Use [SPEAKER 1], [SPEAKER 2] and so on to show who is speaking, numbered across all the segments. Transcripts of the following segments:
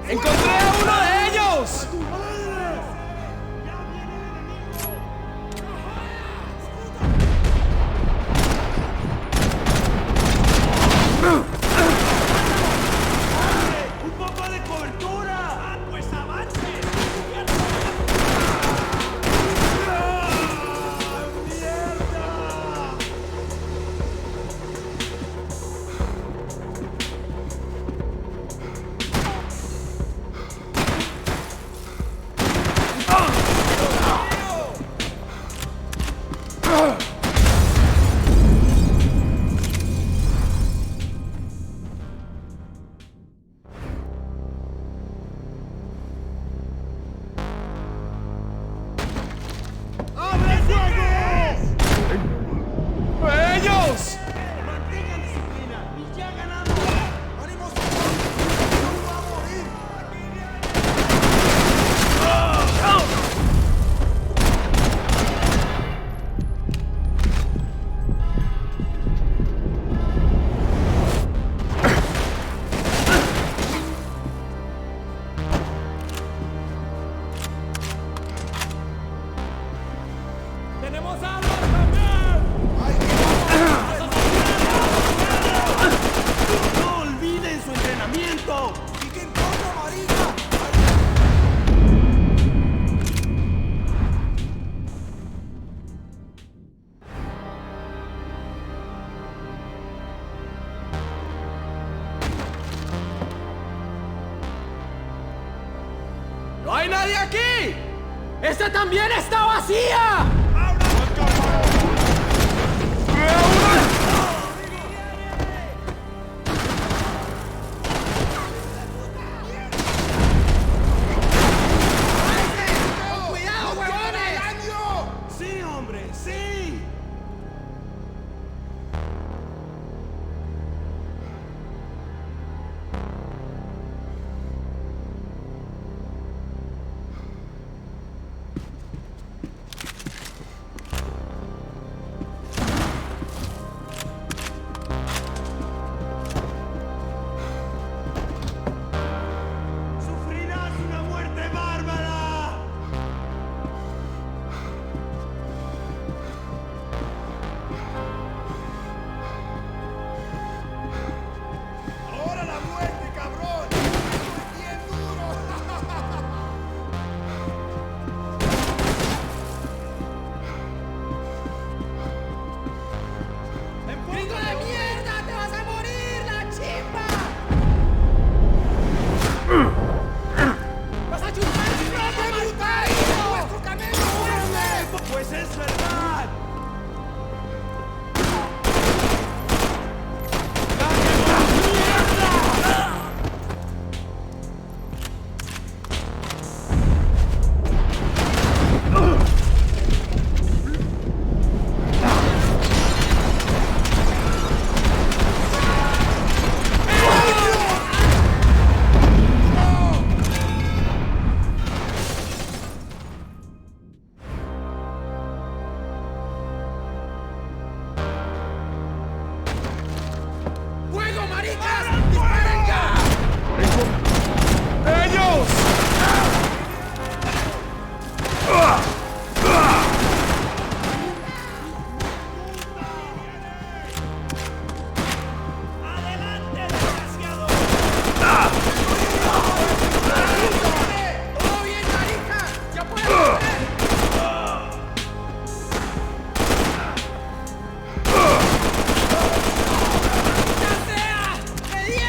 [SPEAKER 1] ¡Encontré a uno de ellos!
[SPEAKER 2] ¡Un poco de cobertura! ¡Pues avance!
[SPEAKER 1] ¡Ellos!
[SPEAKER 2] ¡Mantengan disciplina! ¡Y ya ganamos! ¡Ánimo, ¡no va a morir!
[SPEAKER 1] ¡Tenemos armas también!
[SPEAKER 2] ¡No olviden su entrenamiento! ¿Y qué importa, marica?
[SPEAKER 1] ¡No hay nadie aquí! ¡Esta también está vacía!
[SPEAKER 2] ¡Cuidado, huevones! ¡Sí, hombre! ¡Sí! ¡Sufrirás una muerte bárbara! ¡Ahora la muerte, cabrón! ¡Estoy bien duro!
[SPEAKER 3] ¡Gringo de mierda! ¡Te vas a morir, la chimba! ¡Vas a chupar mi ropa, malparido! ¡Nuestro camello muerde!
[SPEAKER 2] ¡Pues es verdad!
[SPEAKER 3] ¡Fuego, maricas! ¡Disparen ya!
[SPEAKER 1] ¡Ellos!
[SPEAKER 2] ¡Adelante, desgraciado!
[SPEAKER 3] ¡Todo bien, marica! ¡Ya puedes correr! ¡Ya sea! ¡De 10!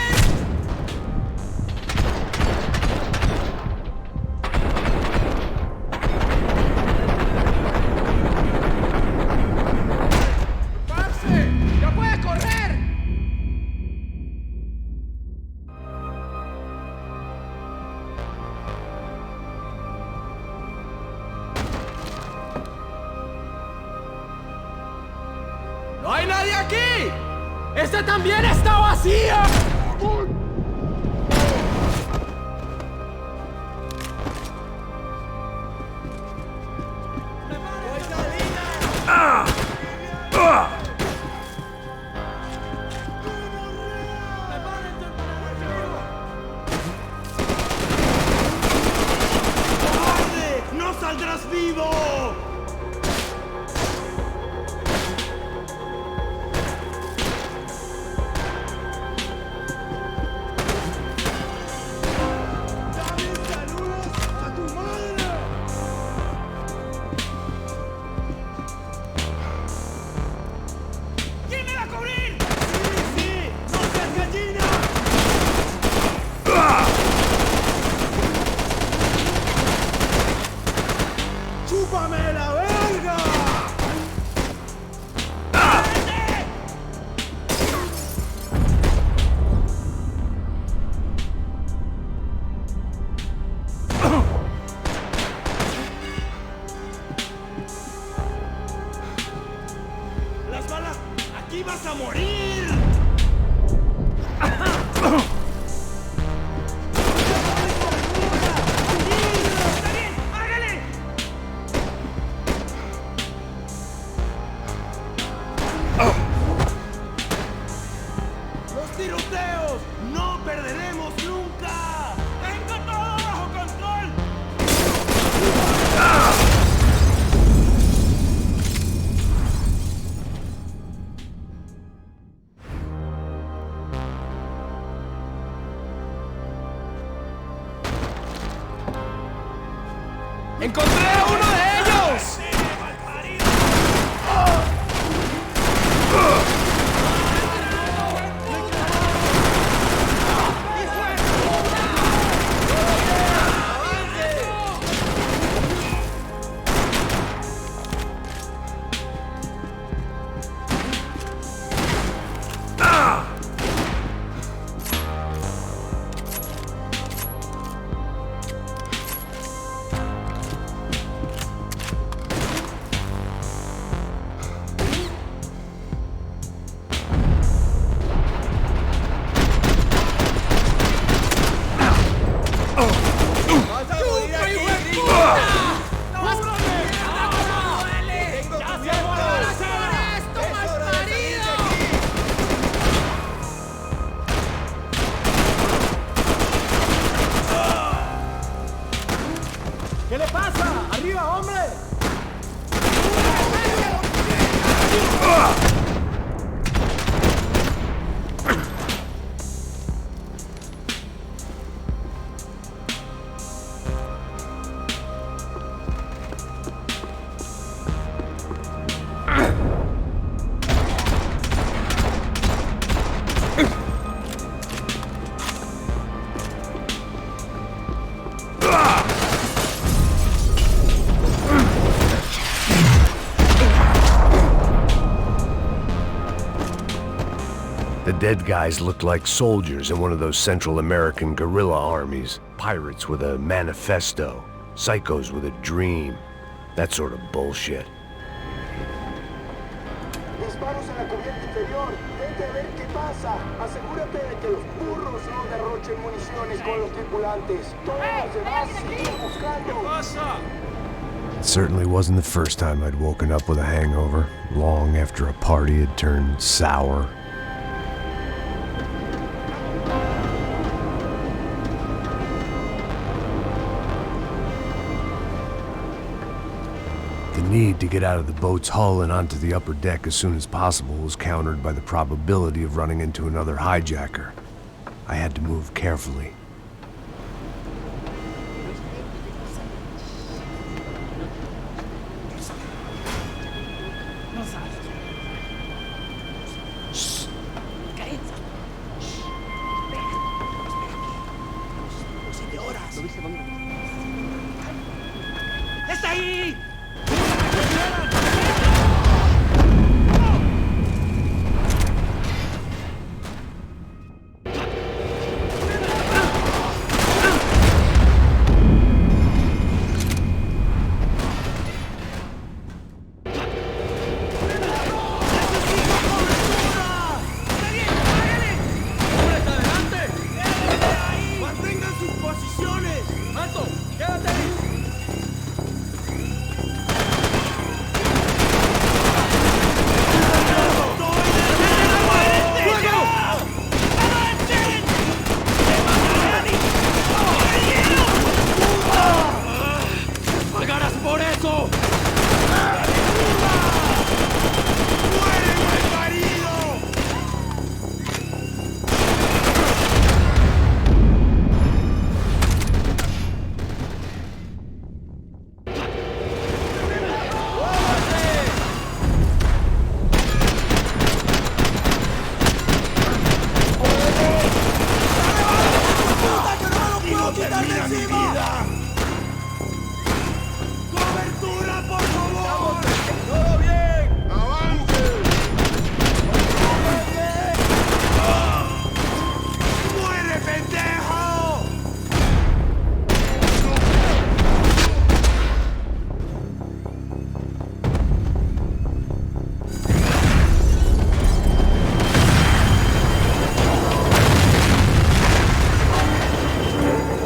[SPEAKER 3] ¡Parce! ¡Ya puedes correr!
[SPEAKER 1] ¡No hay nadie aquí! ¡Esta también está vacía! ¡Encontré a uno de ellos!
[SPEAKER 2] ¿Qué le pasa? ¡Arriba, hombre!
[SPEAKER 4] The dead guys looked like soldiers in one of those Central American guerrilla armies. Pirates with a manifesto. Psychos with a dream. That sort of bullshit.
[SPEAKER 3] Disparos en la cubierta inferior. Vete a ver qué pasa. Asegúrate de que los burros no derrochen municiones con los tripulantes. Todos los demás siguen buscando.
[SPEAKER 4] It certainly wasn't the first time I'd woken up with a hangover, long after a party had turned sour. The need to get out of the boat's hull and onto the upper deck as soon as possible was countered by the probability of running into another hijacker. I had to move carefully.
[SPEAKER 1] ¡Está ahí!
[SPEAKER 2] ¡Mantengan sus posiciones!
[SPEAKER 1] ¡Alto! ¡Quédate ahí! ¡Pagarás por eso!
[SPEAKER 2] ¡Muere, malparido! ¡Puta, que no me lo puedo quitar de encima! ¡Cobertura, por favor!
[SPEAKER 1] ¡Todo bien!
[SPEAKER 2] ¡Muere, pendejo!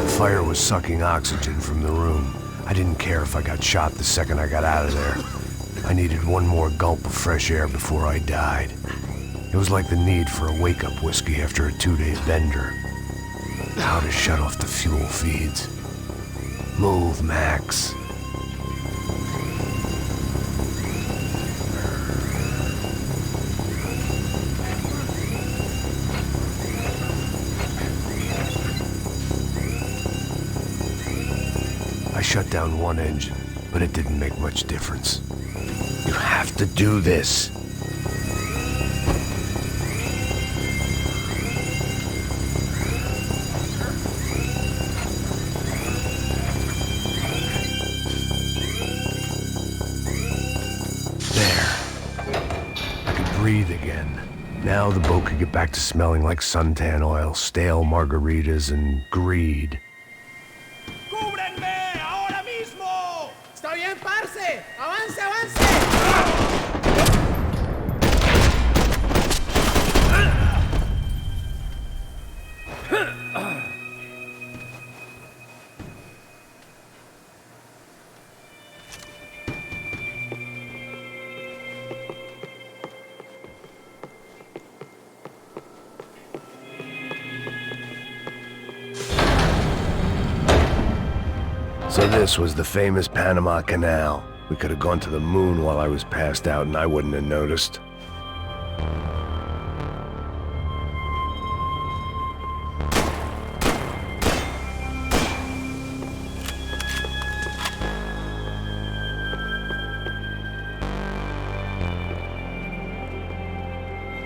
[SPEAKER 4] The fire was sucking oxygen from the room. I didn't care if I got shot the second I got out of there. I needed one more gulp of fresh air before I died. It was like the need for a wake-up whiskey after a 2-day bender. How to shut off the fuel feeds. Move, Max. I shut down one engine, but it didn't make much difference. You have to do this. Breathe again. Now the boat could get back to smelling like suntan oil, stale margaritas, and greed.
[SPEAKER 2] ¡Cúbrenme! ¡Ahora mismo!
[SPEAKER 1] ¡Está bien, parce! ¡Avance, avance!
[SPEAKER 4] So this was the famous Panama Canal. We could have gone to the moon while I was passed out and I wouldn't have noticed.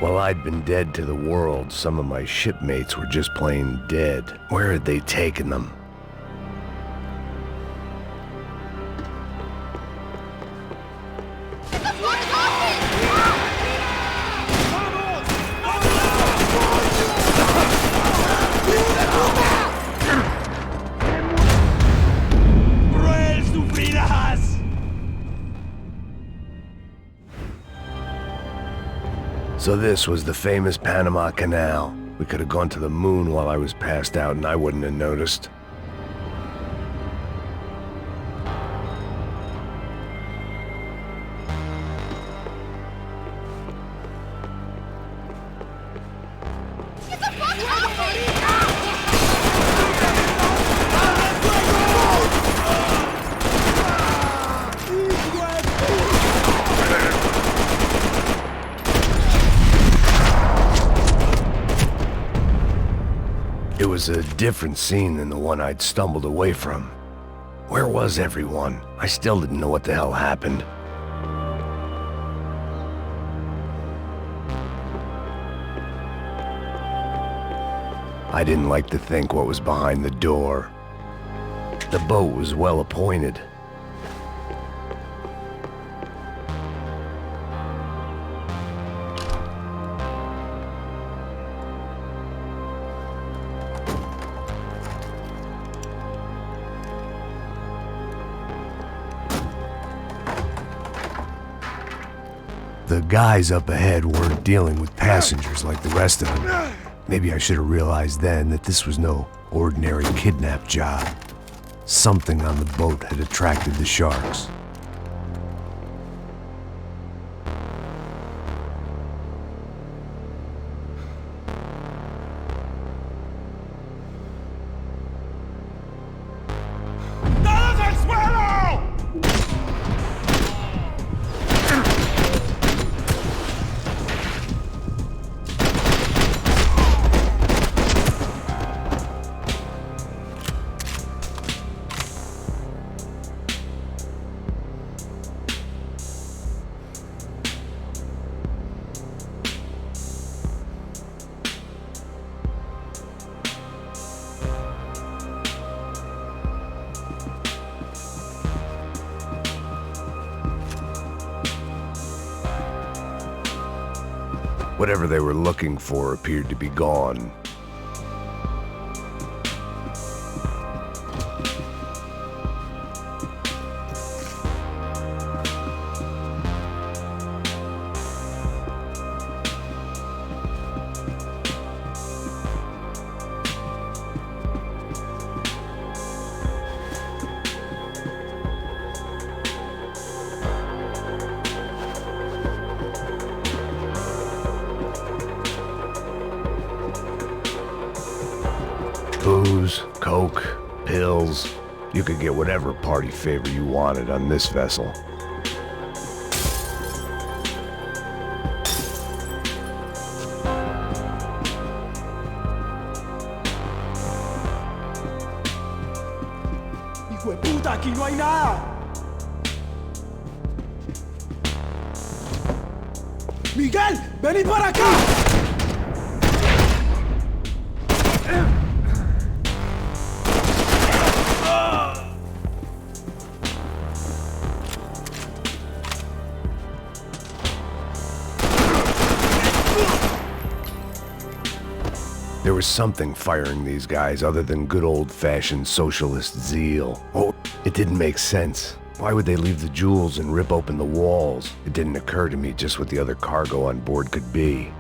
[SPEAKER 4] While I'd been dead to the world, some of my shipmates were just plain dead. Where had they taken them?
[SPEAKER 2] ¡Cruel sufrirás!
[SPEAKER 4] So this was the famous Panama Canal. We could have gone to the moon while I was passed out and I wouldn't have noticed. It was a different scene than the one I'd stumbled away from. Where was everyone? I still didn't know what the hell happened. I didn't like to think what was behind the door. The boat was well appointed. The guys up ahead weren't dealing with passengers like the rest of them. Maybe I should have realized then that this was no ordinary kidnap job. Something on the boat had attracted the sharks.
[SPEAKER 2] ¡Todos al suelo!
[SPEAKER 4] Whatever they were looking for appeared to be gone. Booze, coke, pills. You could get whatever party favor you wanted on this vessel.
[SPEAKER 2] ¡Fue puta! ¡Aquí no hay nada! ¡Miguel! ¡Venid para acá!
[SPEAKER 4] There was something firing these guys other than good old-fashioned socialist zeal. Oh, it didn't make sense. Why would they leave the jewels and rip open the walls? It didn't occur to me just what the other cargo on board could be.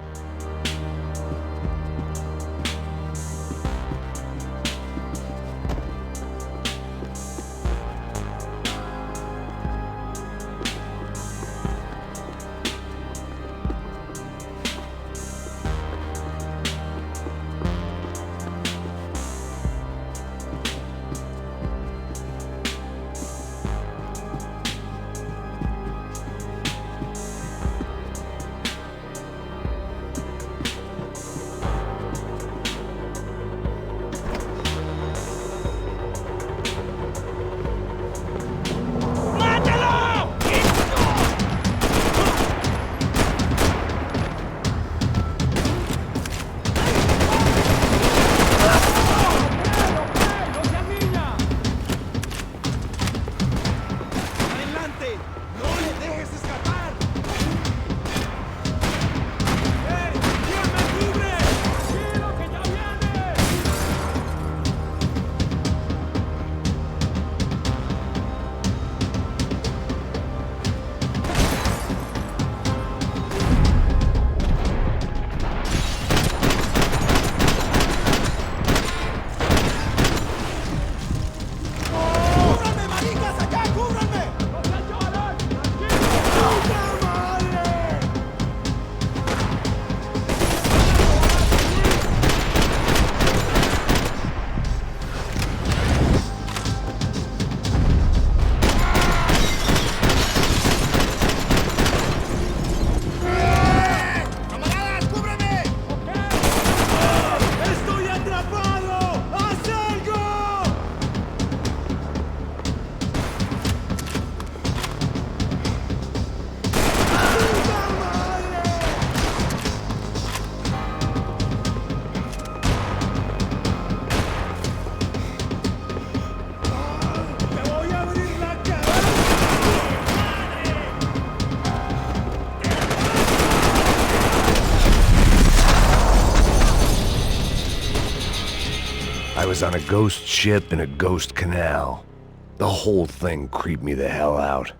[SPEAKER 4] I was on a ghost ship in a ghost canal. The whole thing creeped me the hell out.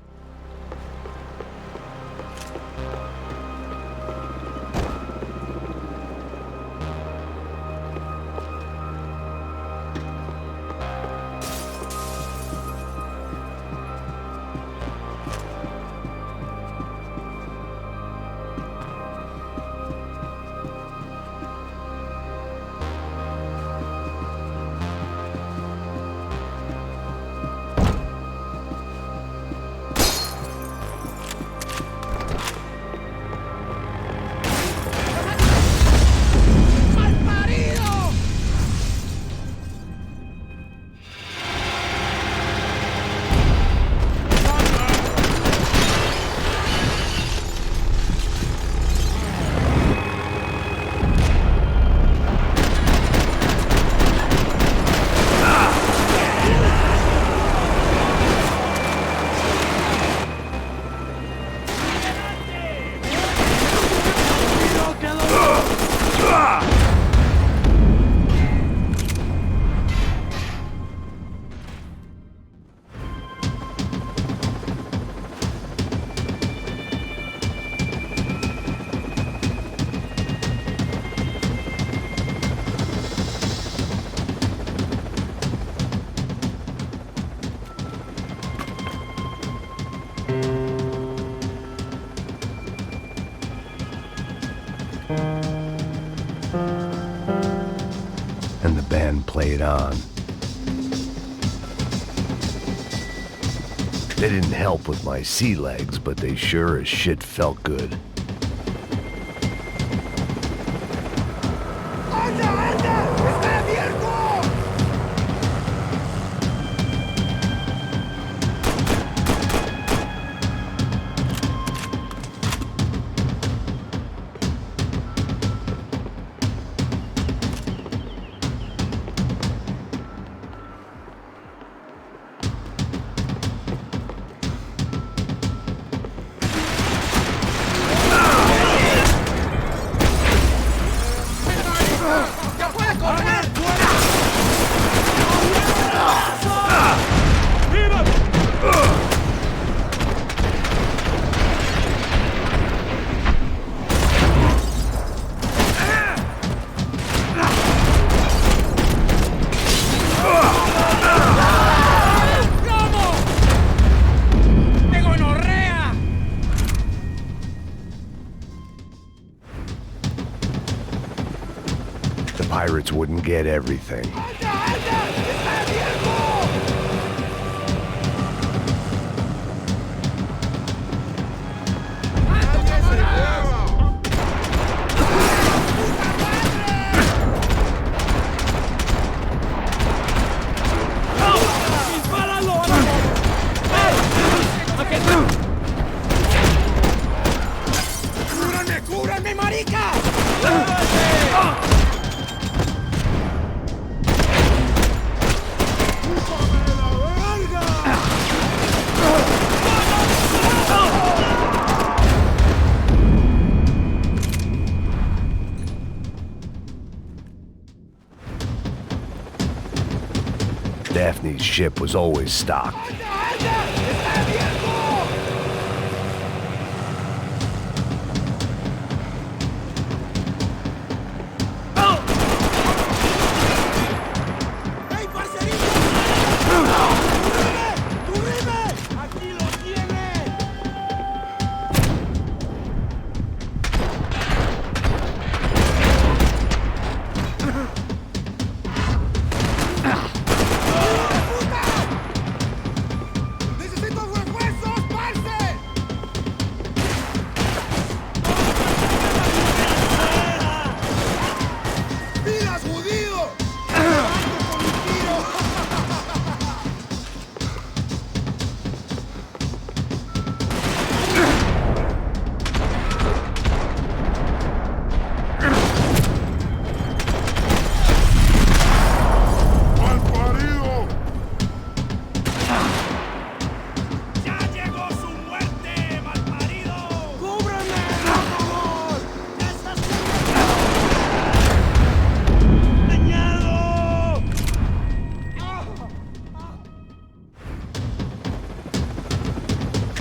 [SPEAKER 4] And the band played on. They didn't help with my sea legs, but they sure as shit felt good. bullets wouldn't get everything.
[SPEAKER 1] ¡Cúbranme, marica!
[SPEAKER 4] Daphne's ship was always stocked.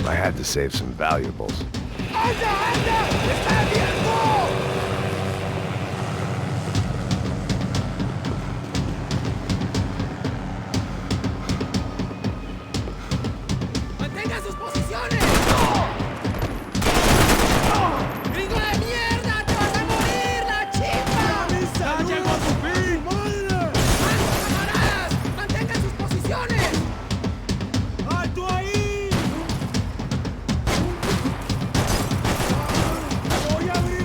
[SPEAKER 4] I had to save some valuables.
[SPEAKER 1] ¡Mantengan sus posiciones! ¡Gringo de mierda! ¡Te vas a morir, la chica! ¡Ya llegó su fin! ¡Madre! ¡Vamos, camaradas! ¡Mantengan sus posiciones!
[SPEAKER 2] ¡Alto ahí! ¡Voy a abrir!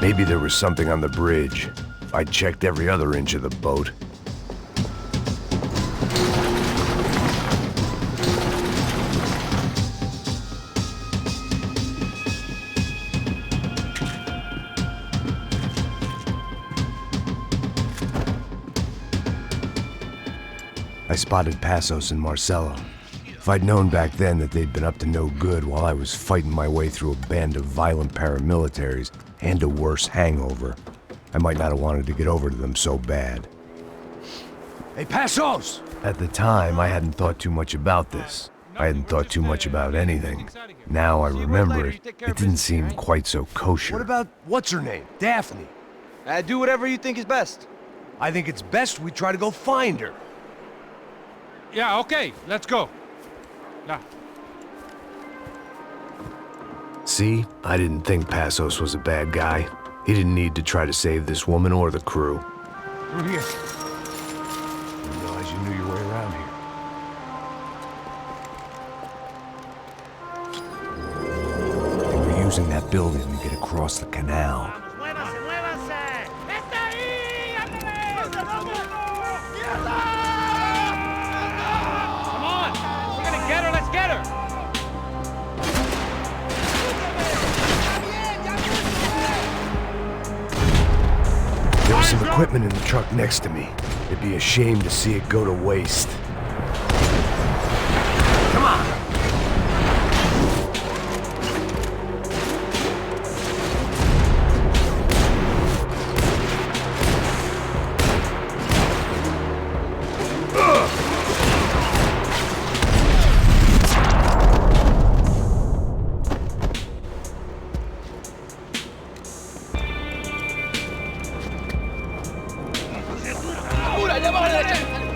[SPEAKER 4] Maybe there was something on the bridge. I checked every other inch of the boat. I spotted Passos and Marcelo. If I'd known back then that they'd been up to no good while I was fighting my way through a band of violent paramilitaries and a worse hangover, I might not have wanted to get over to them so bad. Hey, Passos! At the time, I hadn't thought too much about this. I hadn't thought too much about anything. Now I remember it, it didn't seem quite so kosher.
[SPEAKER 5] What about, what's her name? Daphne.
[SPEAKER 6] Do whatever you think is best.
[SPEAKER 5] I think it's best we try to go find her.
[SPEAKER 1] Yeah, okay, let's go. Yeah.
[SPEAKER 4] See, I didn't think Passos was a bad guy. He didn't need to try to save this woman or the crew.
[SPEAKER 5] Through here. Didn't realize you knew your way around here. They were using that building to get across the canal.
[SPEAKER 1] ¡Muévanse, muévanse! ¡Está ahí! Come on! We're gonna get her, let's get her!
[SPEAKER 4] There was some equipment in the truck next to me. It'd be a shame to see it go to waste.
[SPEAKER 5] Come on!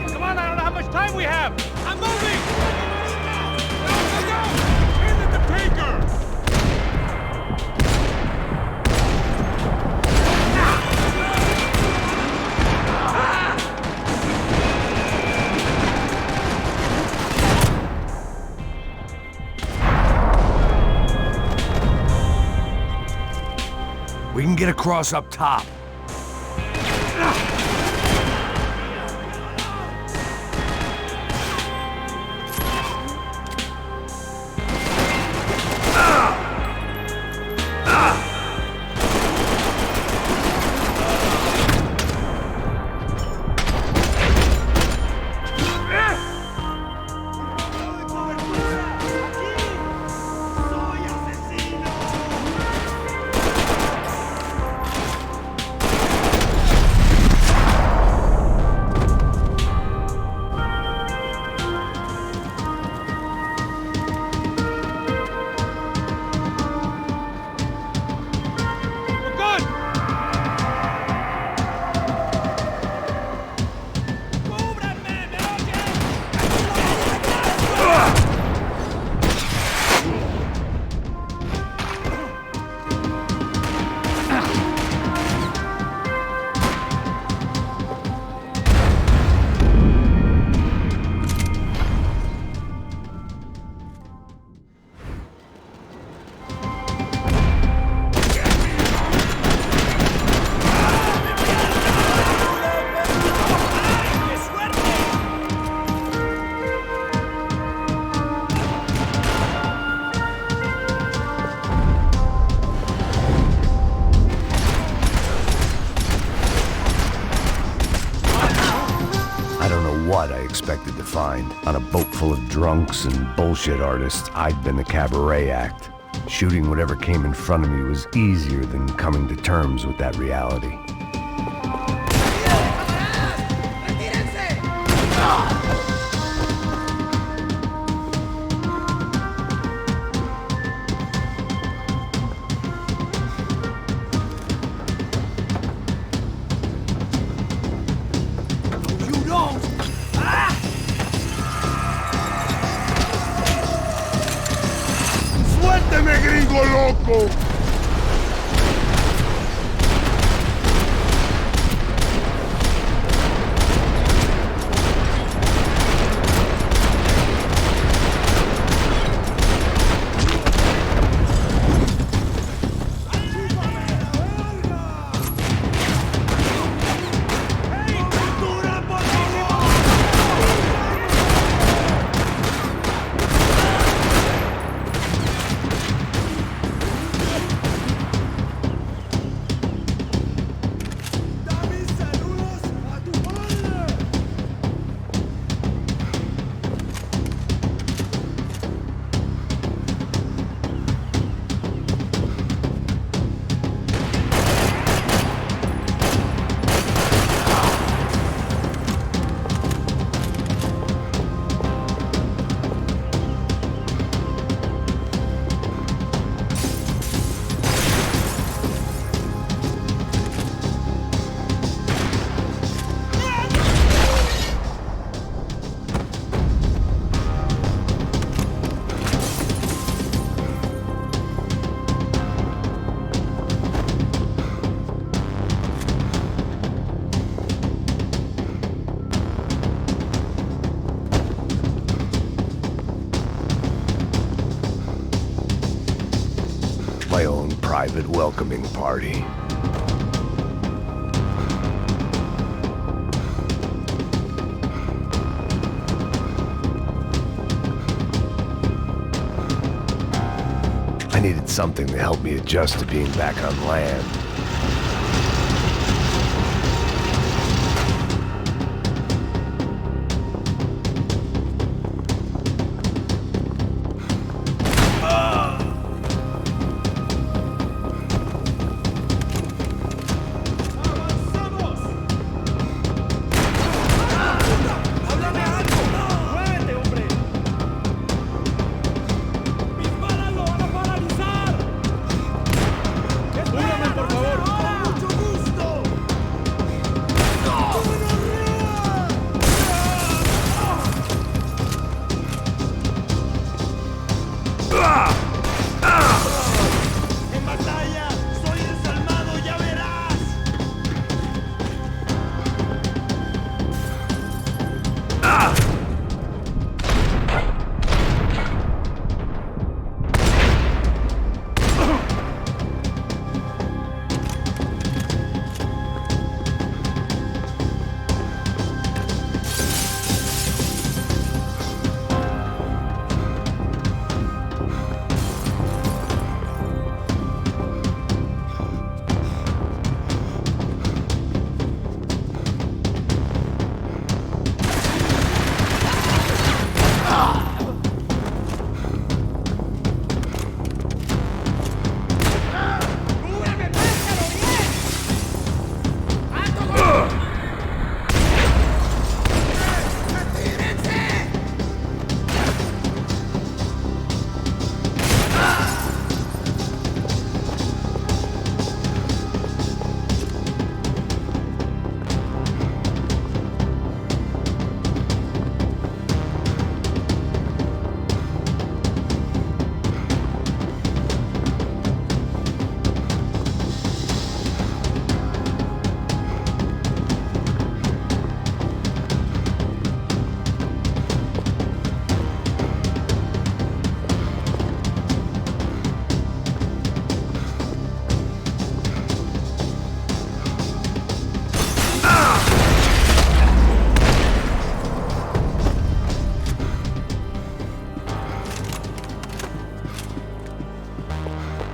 [SPEAKER 1] Come on, I don't know how much time we have! I'm moving! Go! In the taker!
[SPEAKER 5] We can get across up top.
[SPEAKER 4] What I expected to find. On a boat full of drunks and bullshit artists, I'd been the cabaret act. Shooting whatever came in front of me was easier than coming to terms with that reality.
[SPEAKER 3] ¡Suélteme, gringo loco!
[SPEAKER 4] my own private welcoming party. I needed something to help me adjust to being back on land.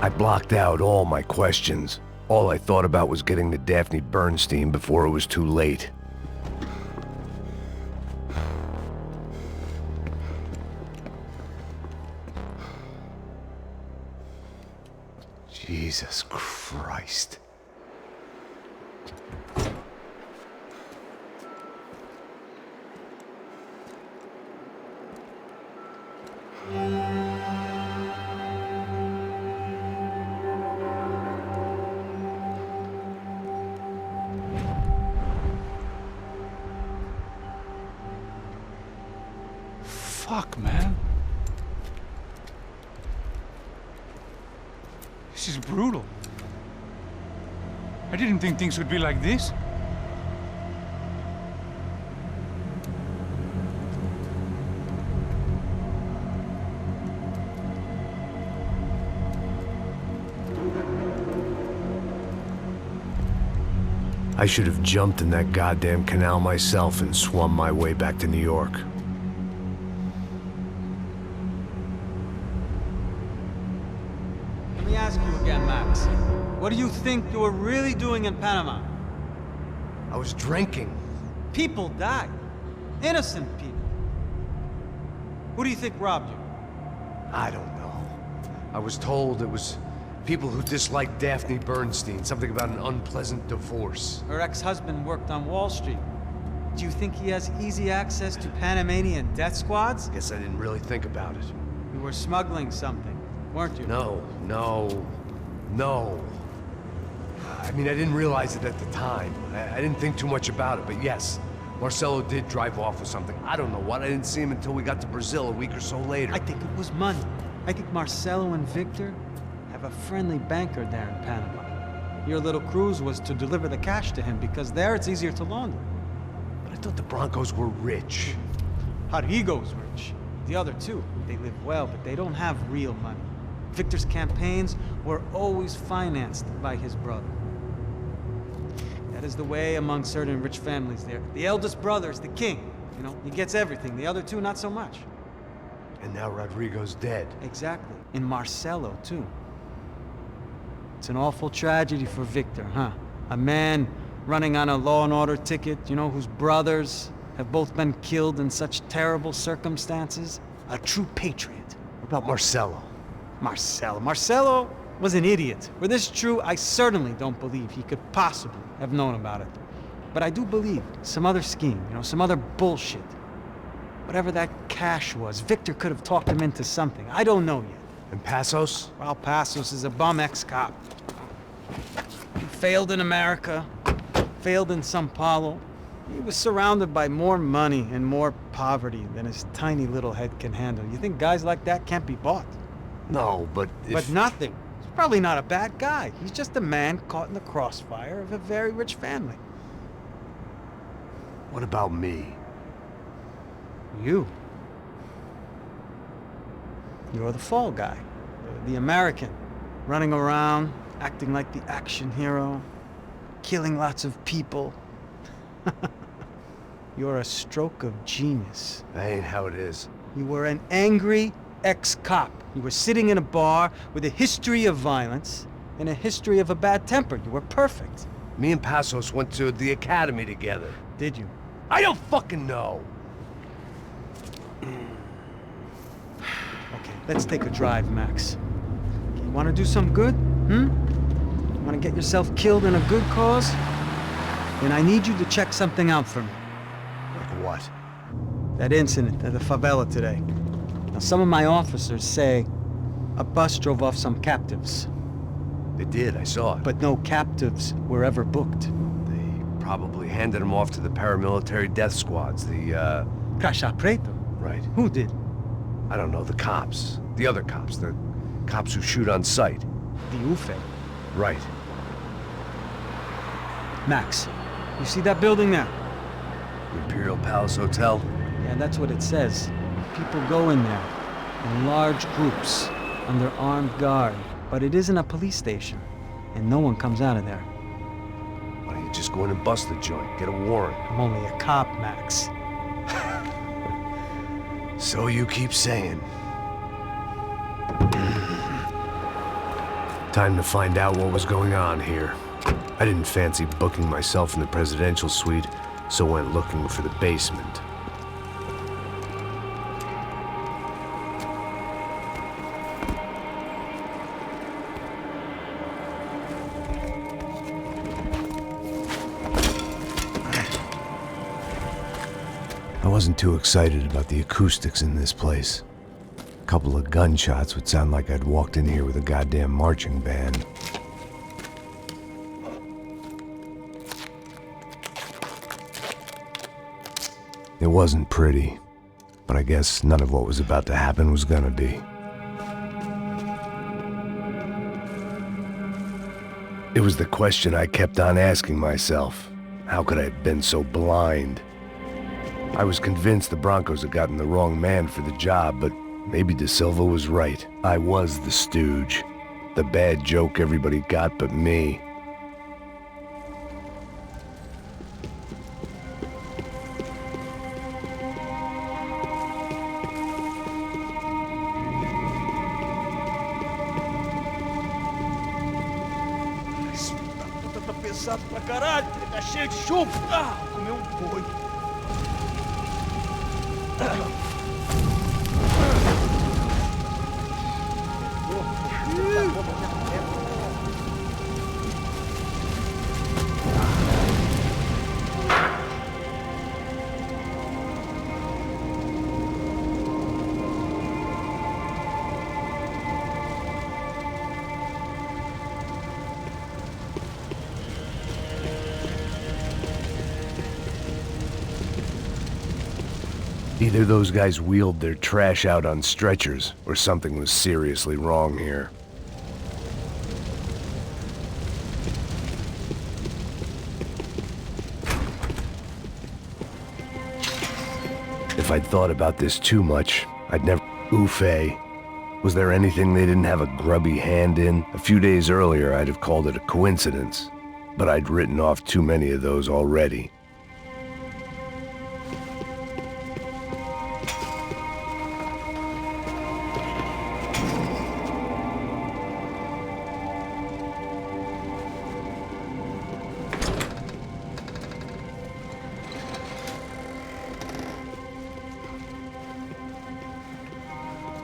[SPEAKER 4] I blocked out all my questions. All I thought about was getting to Daphne Bernstein before it was too late. Jesus Christ.
[SPEAKER 7] Fuck, man. This is brutal. I didn't think things would be like this.
[SPEAKER 4] I should have jumped in that goddamn canal myself and swum my way back to New York.
[SPEAKER 2] Let me ask you again, Max. What do you think you were really doing in Panama?
[SPEAKER 4] I was drinking.
[SPEAKER 2] People died. Innocent people. Who do you think robbed you?
[SPEAKER 4] I don't know. I was told it was people who disliked Daphne Bernstein, something about an unpleasant divorce.
[SPEAKER 2] Her ex-husband worked on Wall Street. Do you think he has easy access to Panamanian death squads?
[SPEAKER 4] Guess I didn't really think about it.
[SPEAKER 2] You were smuggling something, weren't you?
[SPEAKER 4] No. I mean, I didn't realize it at the time. I didn't think too much about it, but yes, Marcelo did drive off with something. I don't know what. I didn't see him until we got to Brazil a week or so later.
[SPEAKER 2] I think it was money. I think Marcelo and Victor have a friendly banker there in Panama. Your little cruise was to deliver the cash to him because there it's easier to launder.
[SPEAKER 4] But I thought the Broncos were rich.
[SPEAKER 2] Rodrigo's rich. The other two, they live well, but they don't have real money. Victor's campaigns were always financed by his brother. That is the way among certain rich families there. The eldest brother is the king. You know, he gets everything. The other two, not so much.
[SPEAKER 4] And now Rodrigo's dead.
[SPEAKER 2] Exactly. And Marcelo, too. It's an awful tragedy for Victor, huh? A man running on a law and order ticket, you know, whose brothers have both been killed in such terrible circumstances. A true patriot.
[SPEAKER 4] What about Marcelo?
[SPEAKER 2] Marcelo was an idiot. Were this true, I certainly don't believe he could possibly have known about it. But I do believe some other scheme, you know, some other bullshit. Whatever that cash was, Victor could have talked him into something. I don't know yet.
[SPEAKER 4] And Passos?
[SPEAKER 2] Well, Passos is a bum ex-cop. He failed in America, failed in Sao Paulo. He was surrounded by more money and more poverty than his tiny little head can handle. You think guys like that can't be bought?
[SPEAKER 4] No, but
[SPEAKER 2] But nothing. He's probably not a bad guy. He's just a man caught in the crossfire of a very rich family.
[SPEAKER 4] What about me?
[SPEAKER 2] You. You're the fall guy. The American. Running around, acting like the action hero. Killing lots of people. You're a stroke of genius.
[SPEAKER 4] That ain't how it is.
[SPEAKER 2] You were an angry ex-cop. You were sitting in a bar with a history of violence and a history of a bad temper. You were perfect.
[SPEAKER 4] Me and Passos went to the academy together.
[SPEAKER 2] Did you?
[SPEAKER 4] I don't fucking know.
[SPEAKER 2] Okay, let's take a drive, Max. You want to do some good? Want to get yourself killed in a good cause? Then I need you to check something out for me.
[SPEAKER 4] Like what?
[SPEAKER 2] That incident at the favela today. Now, some of my officers say a bus drove off some captives.
[SPEAKER 4] They did, I saw it.
[SPEAKER 2] But no captives were ever booked.
[SPEAKER 4] They probably handed them off to the paramilitary death squads, the,
[SPEAKER 2] Caixa Preto?
[SPEAKER 4] Right.
[SPEAKER 2] Who did?
[SPEAKER 4] I don't know, the cops. The other cops, the cops who shoot on sight.
[SPEAKER 2] The UFE.
[SPEAKER 4] Right.
[SPEAKER 2] Max, you see that building there?
[SPEAKER 4] The Imperial Palace Hotel?
[SPEAKER 2] Yeah, that's what it says. People go in there in large groups under armed guard. But it isn't a police station, and no one comes out of there.
[SPEAKER 4] Why don't you just go in and bust the joint, get a warrant?
[SPEAKER 2] I'm only a cop, Max.
[SPEAKER 4] So you keep saying. Time to find out what was going on here. I didn't fancy booking myself in the presidential suite, so went looking for the basement. I wasn't too excited about the acoustics in this place. A couple of gunshots would sound like I'd walked in here with a goddamn marching band. It wasn't pretty, but I guess none of what was about to happen was gonna be. It was the question I kept on asking myself. How could I have been so blind? I was convinced the Broncos had gotten the wrong man for the job, but maybe De Silva was right. I was the stooge. The bad joke everybody got but me.
[SPEAKER 1] Tá pesado pra caralho, tá cheio de chumbo. Ah, comeu boi.
[SPEAKER 4] Either those guys wheeled their trash out on stretchers, or something was seriously wrong here. If I'd thought about this too much, I'd never... UFE. Was there anything they didn't have a grubby hand in? A few days earlier, I'd have called it a coincidence, but I'd written off too many of those already.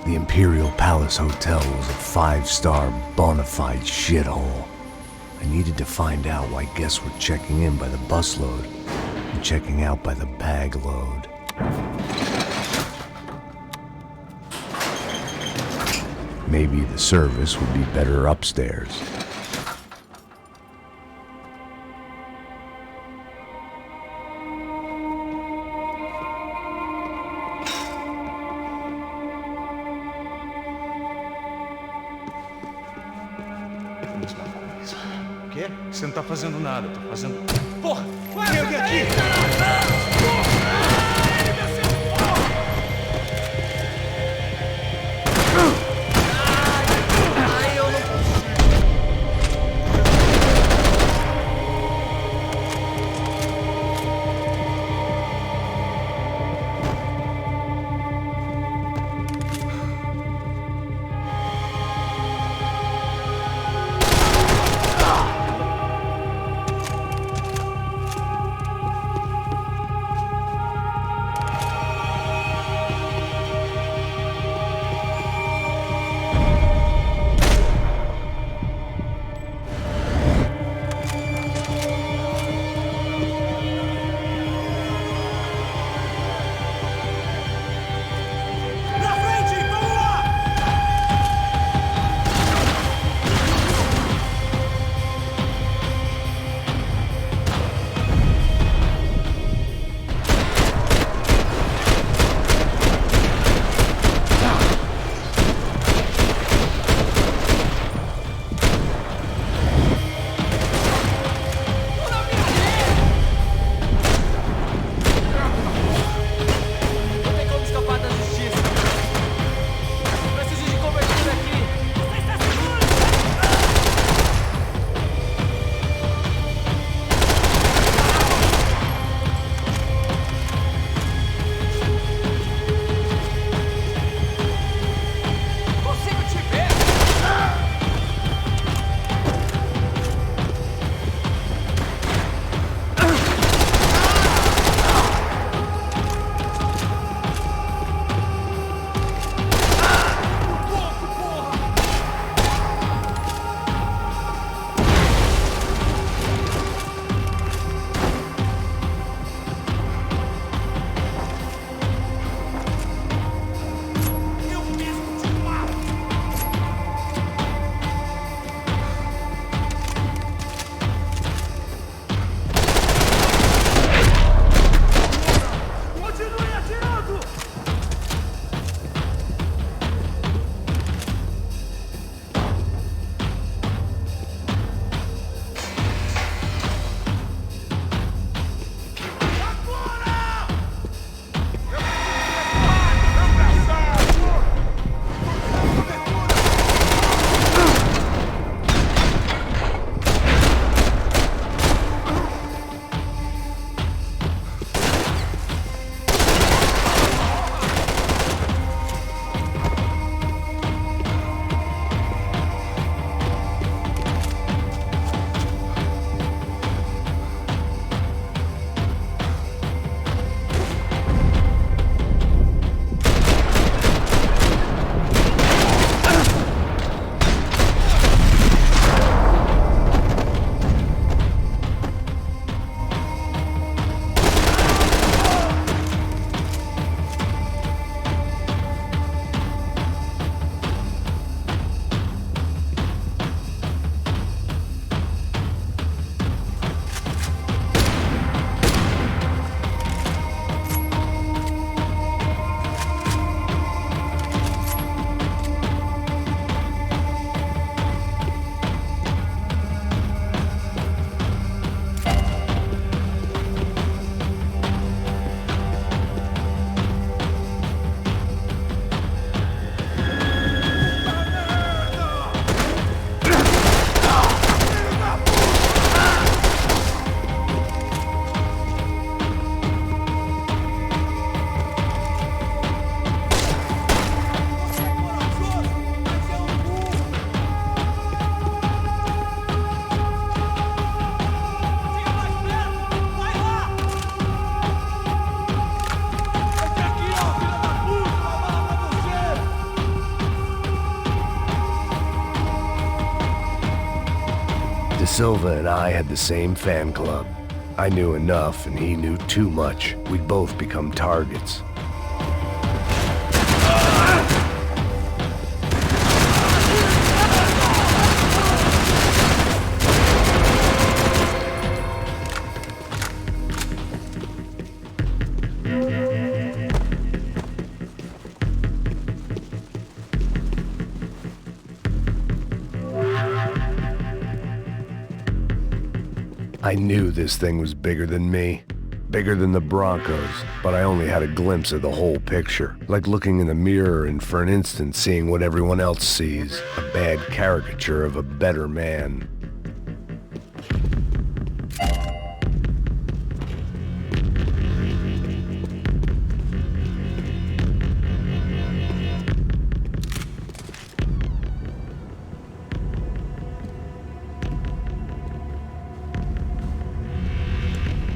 [SPEAKER 4] The Imperial Palace Hotel was a five-star, bona fide shithole. I needed to find out why guests were checking in by the busload and checking out by the bag load. Maybe the service would be better upstairs.
[SPEAKER 7] O quê? Você não tá fazendo nada, eu tô fazendo...
[SPEAKER 1] Porra! Tem alguém aqui!
[SPEAKER 4] De Silva and I had the same fan club. I knew enough and he knew too much. We'd both become targets. I knew this thing was bigger than me, bigger than the Broncos, but I only had a glimpse of the whole picture, like looking in the mirror and for an instant seeing what everyone else sees, a bad caricature of a better man.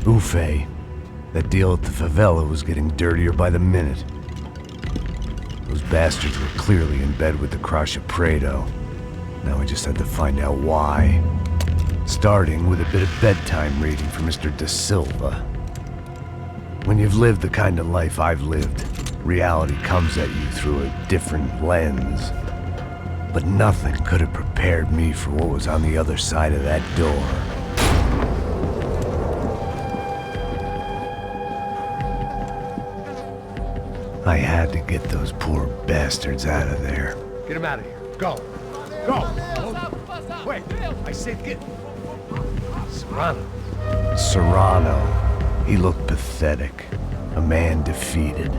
[SPEAKER 4] Ufe. That deal at the favela was getting dirtier by the minute. Those bastards were clearly in bed with the Crash of Prado. Now I just had to find out why. Starting with a bit of bedtime reading for Mr. De Silva. When you've lived the kind of life I've lived, reality comes at you through a different lens. But nothing could have prepared me for what was on the other side of that door. I had to get those poor bastards out of there.
[SPEAKER 7] Get him out of here. Go. Go. Wait. I said get... Serrano.
[SPEAKER 4] Serrano. He looked pathetic. A man defeated.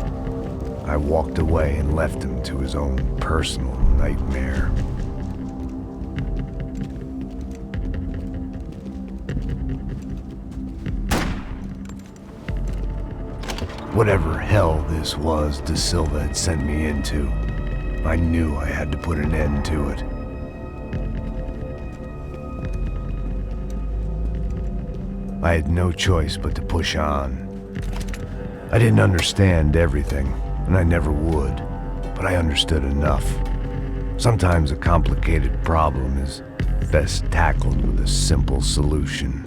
[SPEAKER 4] I walked away and left him to his own personal nightmare. Whatever hell this was De Silva had sent me into, I knew I had to put an end to it. I had no choice but to push on. I didn't understand everything, and I never would, but I understood enough. Sometimes a complicated problem is best tackled with a simple solution.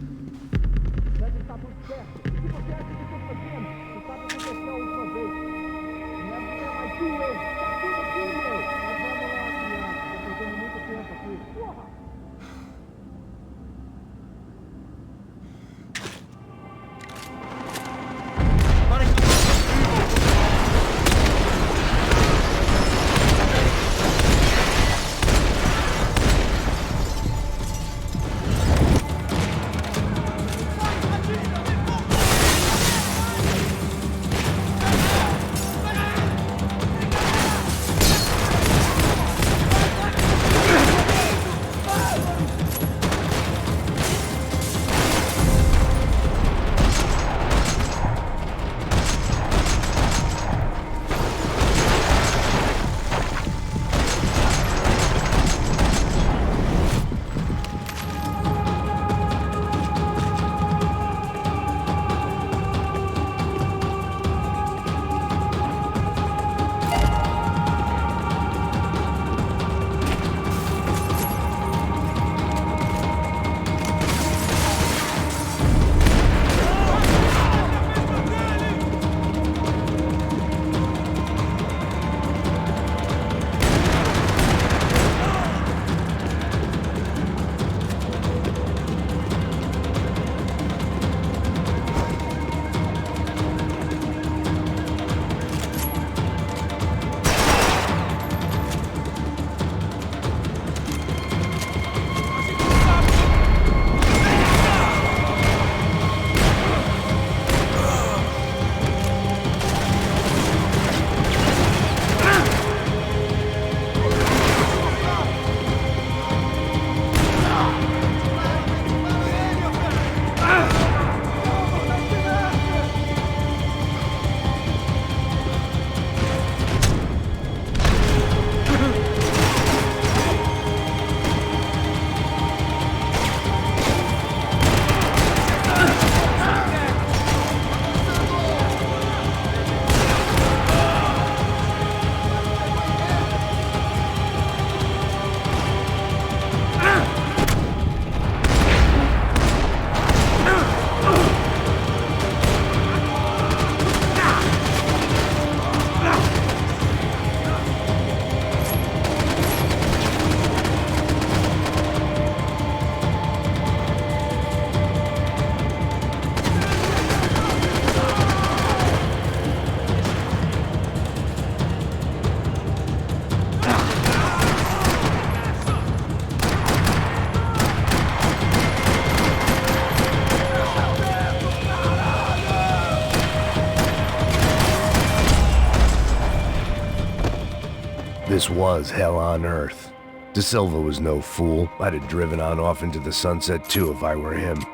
[SPEAKER 4] This was hell on earth. De Silva was no fool. I'd have driven on off into the sunset too if I were him.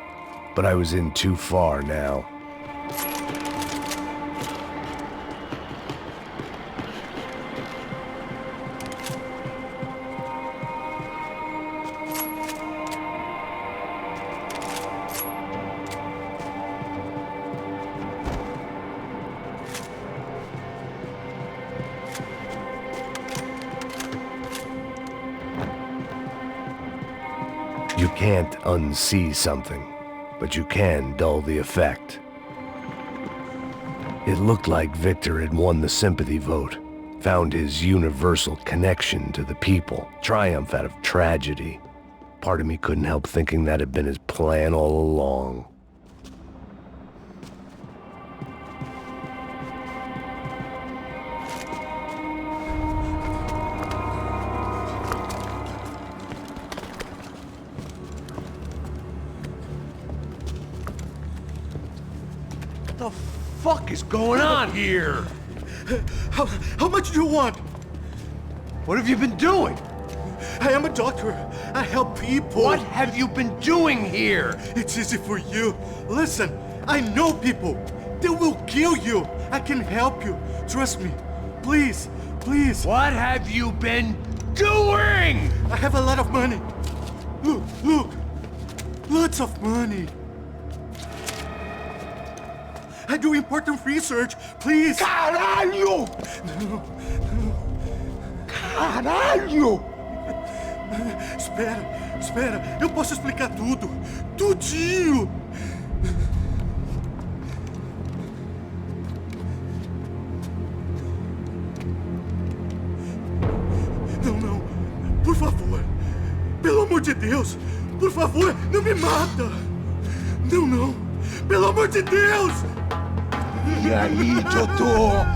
[SPEAKER 4] But I was in too far now. You can't unsee something, but you can dull the effect. It looked like Victor had won the sympathy vote, found his universal connection to the people, triumph out of tragedy. Part of me couldn't help thinking that had been his plan all along.
[SPEAKER 7] What the fuck is going on here?
[SPEAKER 8] How much do you want?
[SPEAKER 7] What have you been doing?
[SPEAKER 8] I am a doctor. I help people.
[SPEAKER 7] What have you been doing here?
[SPEAKER 8] It's easy for you. Listen, I know people. They will kill you. I can help you. Trust me. Please, please.
[SPEAKER 7] What have you been doing?
[SPEAKER 8] I have a lot of money. Look, look. Lots of money. I do important research. Please.
[SPEAKER 7] Caralho! Caralho!
[SPEAKER 8] Espera. Eu posso explicar tudo. Tudinho. Não. Por favor. Pelo amor de Deus. Por favor, não me mata. Não. Pelo amor de Deus.
[SPEAKER 7] E aí, doutor?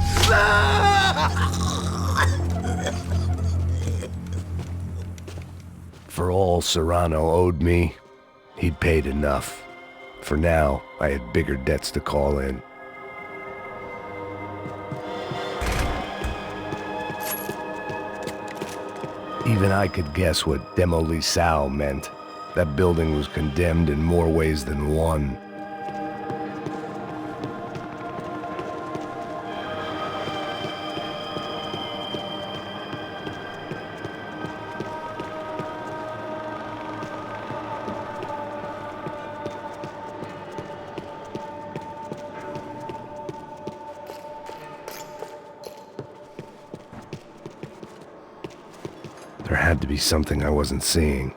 [SPEAKER 4] For all Serrano owed me, he'd paid enough. For now, I had bigger debts to call in. Even I could guess what demolição meant. That building was condemned in more ways than one. There had to be something I wasn't seeing.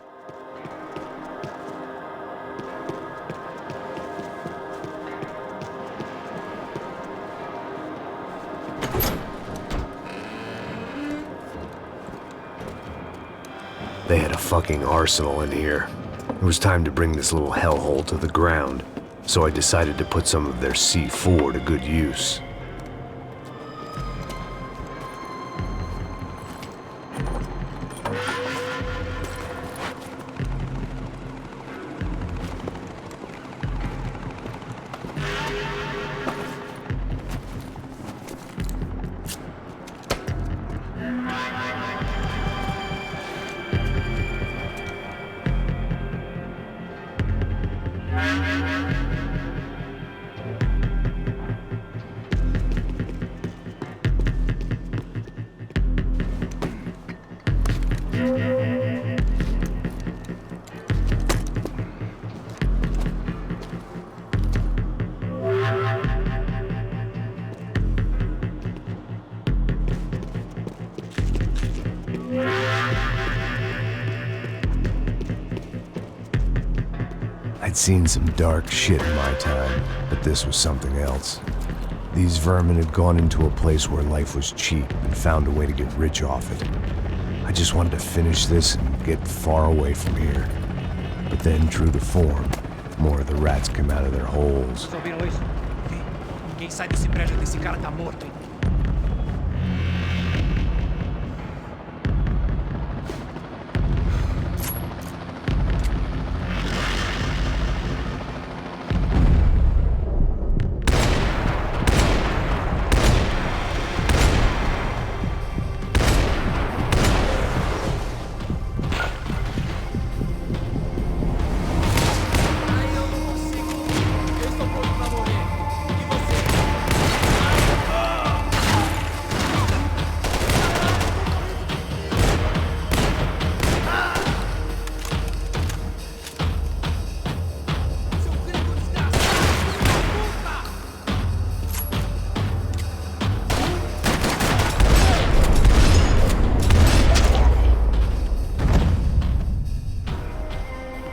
[SPEAKER 4] They had a fucking arsenal in here. It was time to bring this little hellhole to the ground, so I decided to put some of their C4 to good use. I'd seen some dark shit in my time, but this was something else. These vermin had gone into a place where life was cheap and found a way to get rich off it. I just wanted to finish this and get far away from here. But then, true to form, more of the rats came out of their holes.
[SPEAKER 1] Vocês ouviram isso? Ninguém sai desse prédio desse cara tá morto, hein?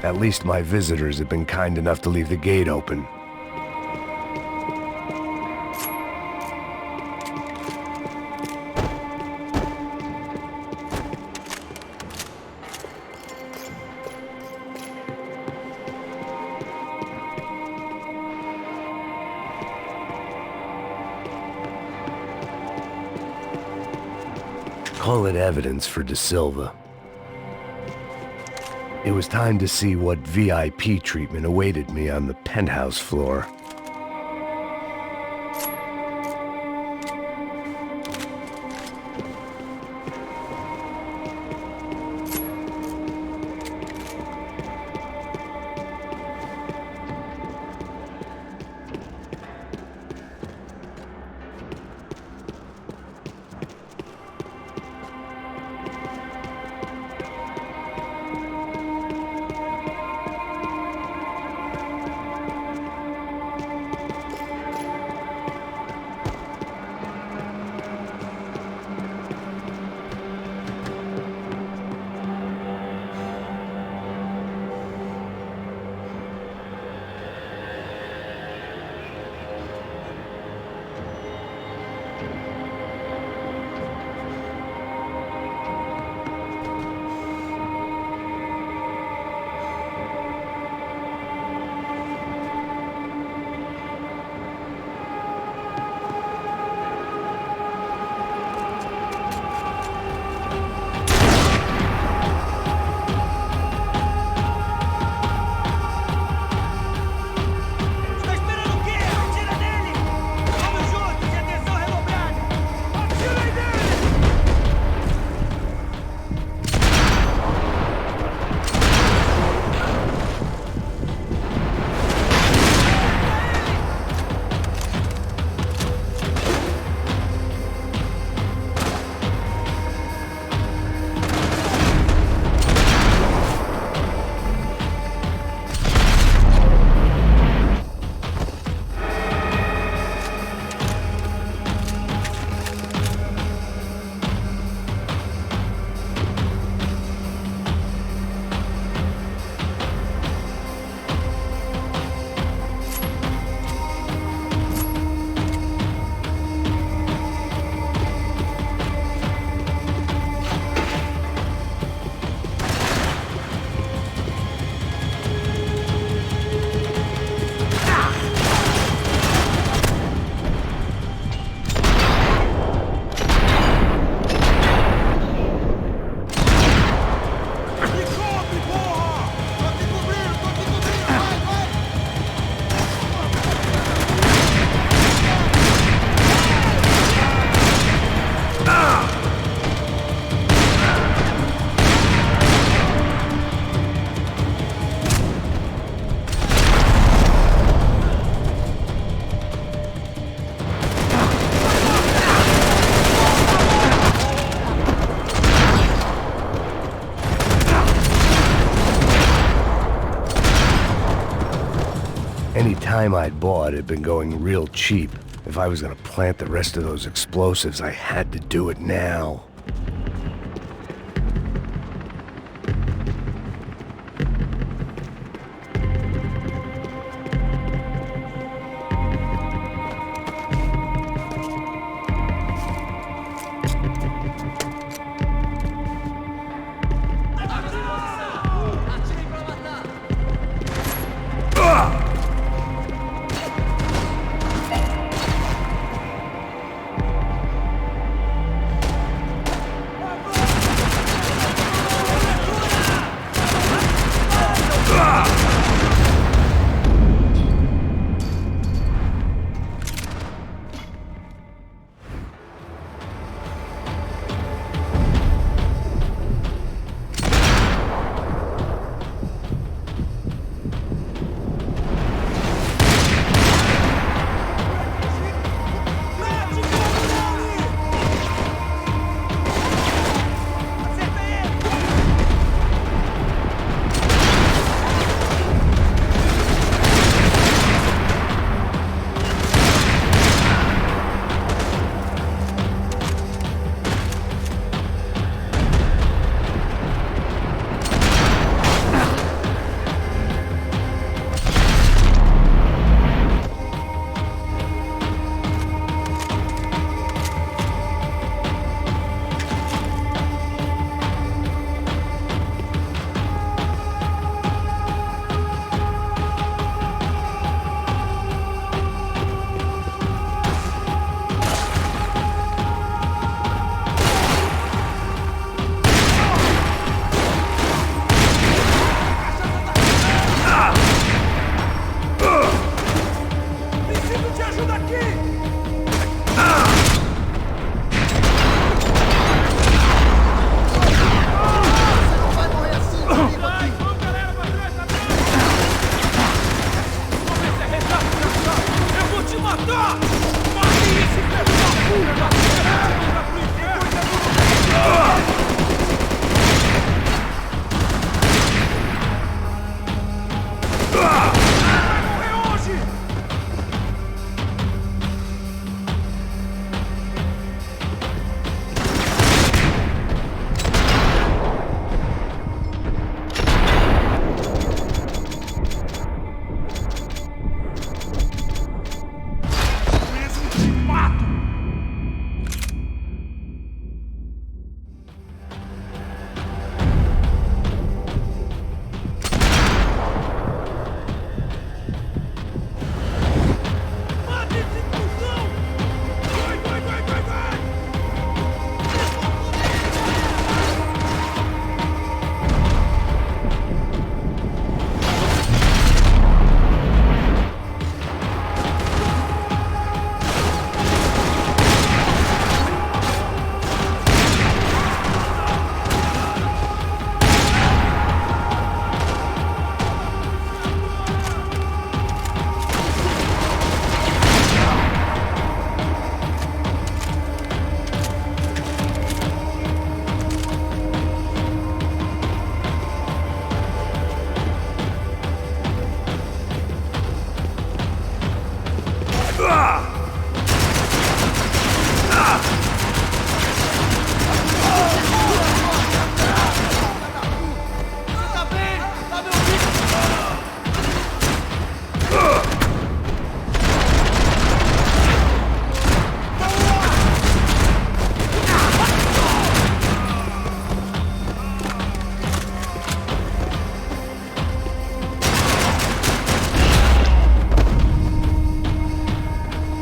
[SPEAKER 4] At least my visitors have been kind enough to leave the gate open. Call it evidence for De Silva. It was time to see what VIP treatment awaited me on the penthouse floor. Any time I'd bought had been going real cheap. If I was gonna plant the rest of those explosives, I had to do it now.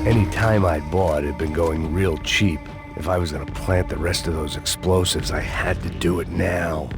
[SPEAKER 4] Any time I'd bought had been going real cheap. If I was gonna plant the rest of those explosives, I had to do it now.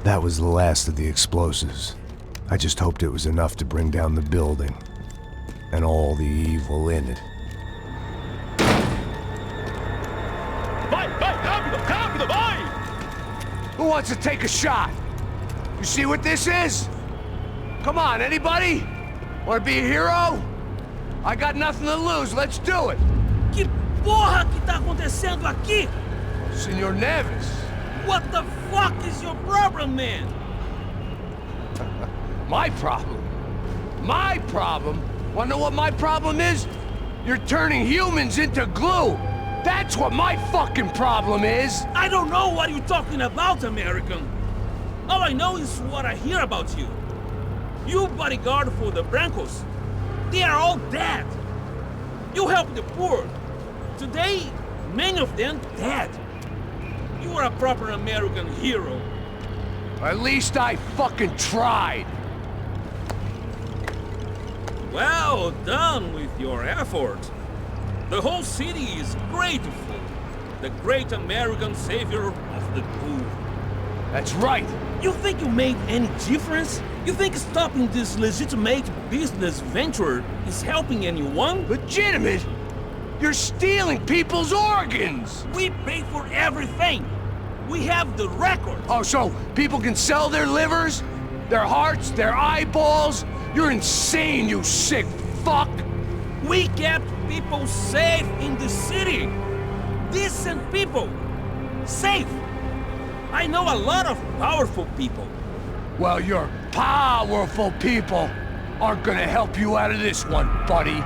[SPEAKER 4] That was the last of the explosives. I just hoped it was enough to bring down the building and all the evil in it.
[SPEAKER 7] Who wants to take a shot? You see what this is? Come on, anybody? Want to be a hero? I got nothing to lose, let's do it!
[SPEAKER 1] Que porra que tá acontecendo aqui?
[SPEAKER 7] Senor Neves.
[SPEAKER 1] What the fuck is your problem, man?
[SPEAKER 7] My problem? My problem? Wanna know what my problem is? You're turning humans into glue! That's what my fucking problem is!
[SPEAKER 1] I don't know what you're talking about, American. All I know is what I hear about you. You bodyguard for the Brancos. They are all dead. You help the poor. Today, many of them dead. You are a proper American hero.
[SPEAKER 7] At least I fucking tried.
[SPEAKER 1] Well done with your effort. The whole city is grateful. The great American savior of the poor.
[SPEAKER 7] That's right.
[SPEAKER 1] You think you made any difference? You think stopping this legitimate business venture is helping anyone?
[SPEAKER 7] Legitimate? You're stealing people's organs!
[SPEAKER 1] We pay for everything. We have the record.
[SPEAKER 7] Oh, so people can sell their livers? Their hearts? Their eyeballs? You're insane, you sick fuck!
[SPEAKER 1] We kept people safe in the city. Decent people. Safe. I know a lot of powerful people.
[SPEAKER 7] Well, your powerful people aren't gonna help you out of this one, buddy.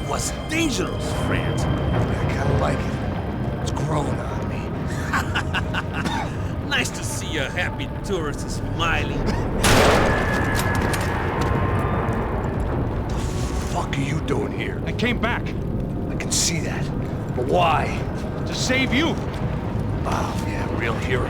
[SPEAKER 1] was dangerous, friend.
[SPEAKER 7] I kinda like it. It's growing on me.
[SPEAKER 1] Nice to see a happy tourist smiling.
[SPEAKER 7] What the fuck are you doing here?
[SPEAKER 5] I came back
[SPEAKER 7] I can see that. But why?
[SPEAKER 5] to save you.
[SPEAKER 7] Oh, yeah, real hero.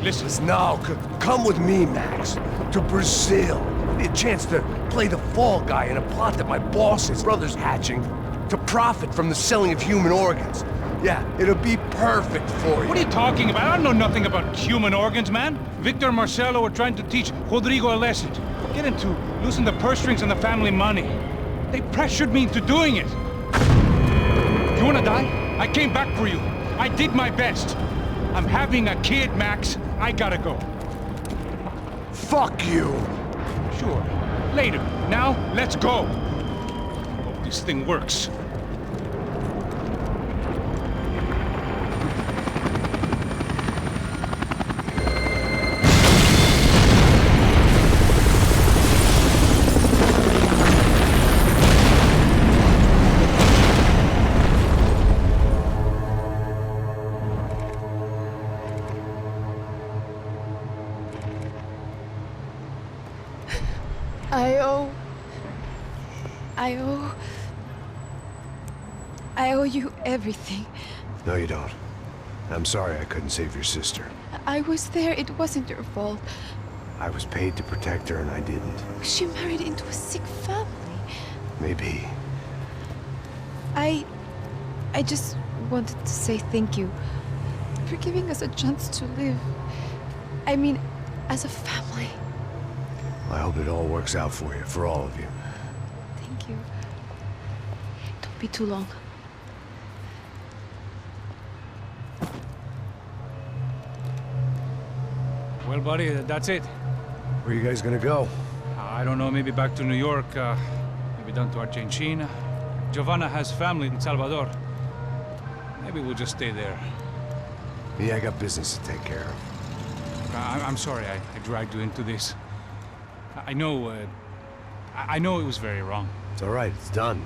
[SPEAKER 5] Listen,
[SPEAKER 7] Now, come with me, Max. To Brazil. Give me a chance to play the fall guy in a plot that my boss's brother's hatching to profit from the selling of human organs. Yeah, it'll be perfect for you.
[SPEAKER 5] what are you talking about? I don't know nothing about human organs, man. Victor and Marcelo were trying to teach Rodrigo a lesson. Get him to loosen the purse strings on the family money. They pressured me into doing it. You wanna die? I came back for you. I did my best. I'm having a kid, Max. I gotta go.
[SPEAKER 7] Fuck you!
[SPEAKER 5] Sure. Later. Now, let's go. Hope this thing works.
[SPEAKER 9] I owe you everything.
[SPEAKER 4] No, you don't. I'm sorry I couldn't save your sister.
[SPEAKER 9] I was there, it wasn't your fault.
[SPEAKER 4] I was paid to protect her and I didn't.
[SPEAKER 9] She married into a sick family.
[SPEAKER 4] Maybe.
[SPEAKER 9] I just wanted to say thank you for giving us a chance to live. I mean, as a family.
[SPEAKER 4] I hope it all works out for you, for all of you.
[SPEAKER 9] Thank you. Don't be too long.
[SPEAKER 5] Well, buddy, that's it.
[SPEAKER 4] Where are you guys gonna go?
[SPEAKER 5] I don't know, maybe back to New York, maybe down to Argentina. Giovanna has family in Salvador. Maybe we'll just stay there.
[SPEAKER 4] Me, I got business to take care of.
[SPEAKER 5] I'm sorry I dragged you into this. I know it was very wrong.
[SPEAKER 4] It's all right, it's done.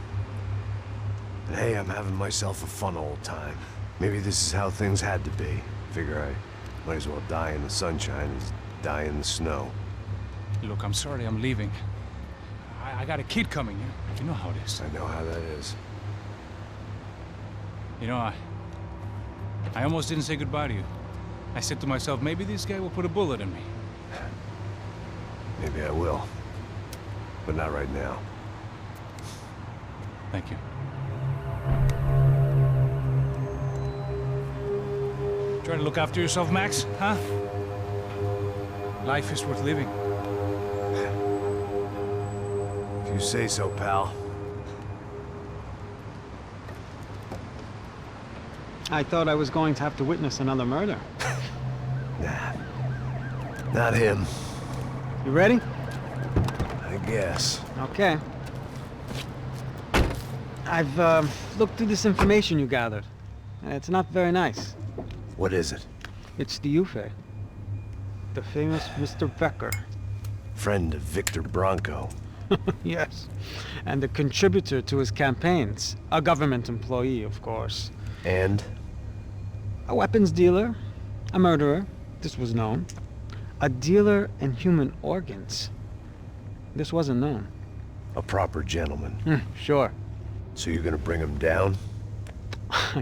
[SPEAKER 4] And hey, I'm having myself a fun old time. Maybe this is how things had to be. Figure I might as well die in the sunshine as die in the snow.
[SPEAKER 5] Look, I'm sorry I'm leaving. I got a kid coming. You know how it is.
[SPEAKER 4] I know how that is.
[SPEAKER 5] You know, I almost didn't say goodbye to you. I said to myself, maybe this guy will put a bullet in me.
[SPEAKER 4] Maybe I will. But not right now.
[SPEAKER 5] Thank you. Try to look after yourself, Max, huh? Life is worth living.
[SPEAKER 4] If you say so, pal.
[SPEAKER 2] I thought I was going to have to witness another murder.
[SPEAKER 4] Nah. Not him.
[SPEAKER 2] You ready?
[SPEAKER 4] I guess.
[SPEAKER 2] Okay. I've looked through this information you gathered. It's not very nice.
[SPEAKER 4] What is it?
[SPEAKER 2] It's the Ufe. The famous Mr. Becker.
[SPEAKER 4] Friend of Victor Bronco.
[SPEAKER 2] Yes. And a contributor to his campaigns. A government employee, of course.
[SPEAKER 4] And?
[SPEAKER 2] A weapons dealer. A murderer. This was known. A dealer in human organs. This wasn't known.
[SPEAKER 4] A proper gentleman.
[SPEAKER 2] Sure.
[SPEAKER 4] So you're gonna bring him down?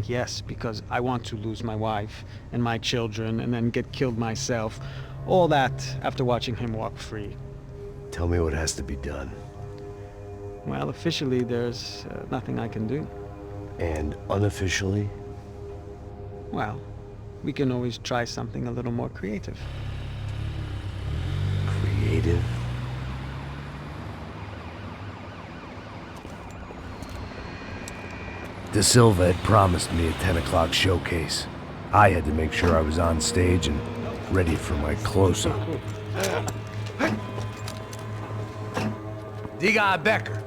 [SPEAKER 2] Yes, because I want to lose my wife and my children and then get killed myself. All that after watching him walk free.
[SPEAKER 4] Tell me what has to be done.
[SPEAKER 2] Well, officially, there's nothing I can do.
[SPEAKER 4] And unofficially?
[SPEAKER 2] Well, we can always try something a little more creative.
[SPEAKER 4] Creative? De Silva had promised me a 10 o'clock showcase. I had to make sure I was on stage and ready for my close-up.
[SPEAKER 7] Diga a Becker.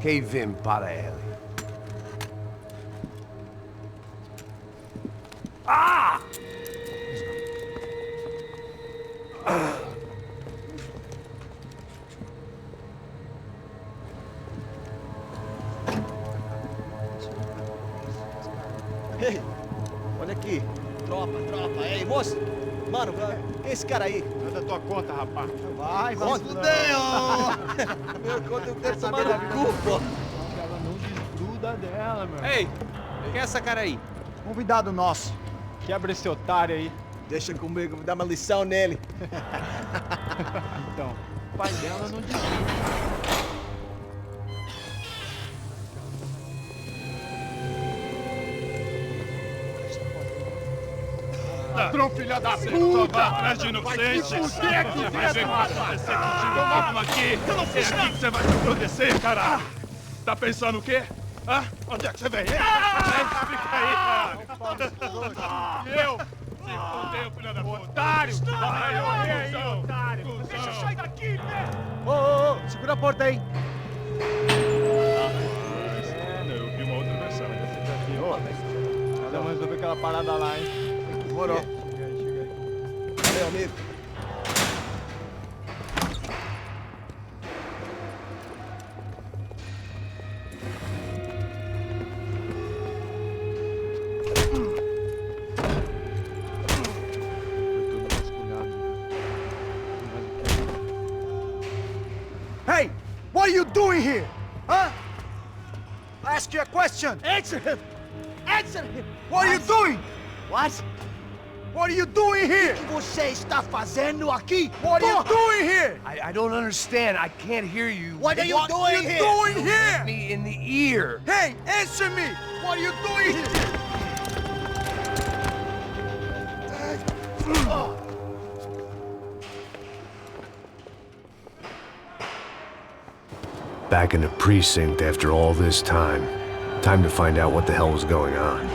[SPEAKER 7] Que vim para ele. Ah!
[SPEAKER 6] Ei, olha aqui. Tropa. Ei, moço. Mano, esse cara aí.
[SPEAKER 8] Manda tua conta, rapaz.
[SPEAKER 6] Vai fudeu! Meu conta eu quero tomar no cu, pô.
[SPEAKER 8] Ela não desgruda dela, meu.
[SPEAKER 6] Ei, quem é essa cara aí?
[SPEAKER 8] Convidado nosso. Quebra esse otário aí.
[SPEAKER 6] Deixa comigo, vou dar uma lição nele.
[SPEAKER 8] Então, o pai dela não desgruda.
[SPEAKER 10] Ladrão, filha da puta! Vai atrás de inocentes! Vai ver o que vai acontecer contigo mesmo aqui! Eu não fiz nada! Que você vai me acontecer, cara! Tá pensando o quê? Hã? Onde é que você vem? Fica aí, cara! Eu? Se fodeu, filha da puta! Otário! Vai, aí, otário! Deixa eu sair daqui, né?
[SPEAKER 8] Ô, segura a porta aí.
[SPEAKER 10] Eu vi uma outra versão.
[SPEAKER 8] Cada um resolveu aquela parada lá, hein?
[SPEAKER 6] Demorou.
[SPEAKER 8] Chega aí.
[SPEAKER 6] Valeu, amigo.
[SPEAKER 8] Hey! What are you doing here? Huh? I ask you a question.
[SPEAKER 6] Answer him! Answer him!
[SPEAKER 8] What are you doing?
[SPEAKER 6] What?
[SPEAKER 8] What are you doing here?
[SPEAKER 6] O que você está fazendo aqui?
[SPEAKER 8] What are you doing here?
[SPEAKER 7] I don't understand. I can't hear you.
[SPEAKER 6] What are you doing here?
[SPEAKER 8] Doing here?
[SPEAKER 7] Me in the ear.
[SPEAKER 8] Hey, answer me! What are you doing here?
[SPEAKER 4] Back in the precinct after all this time. Time to find out what the hell was going on.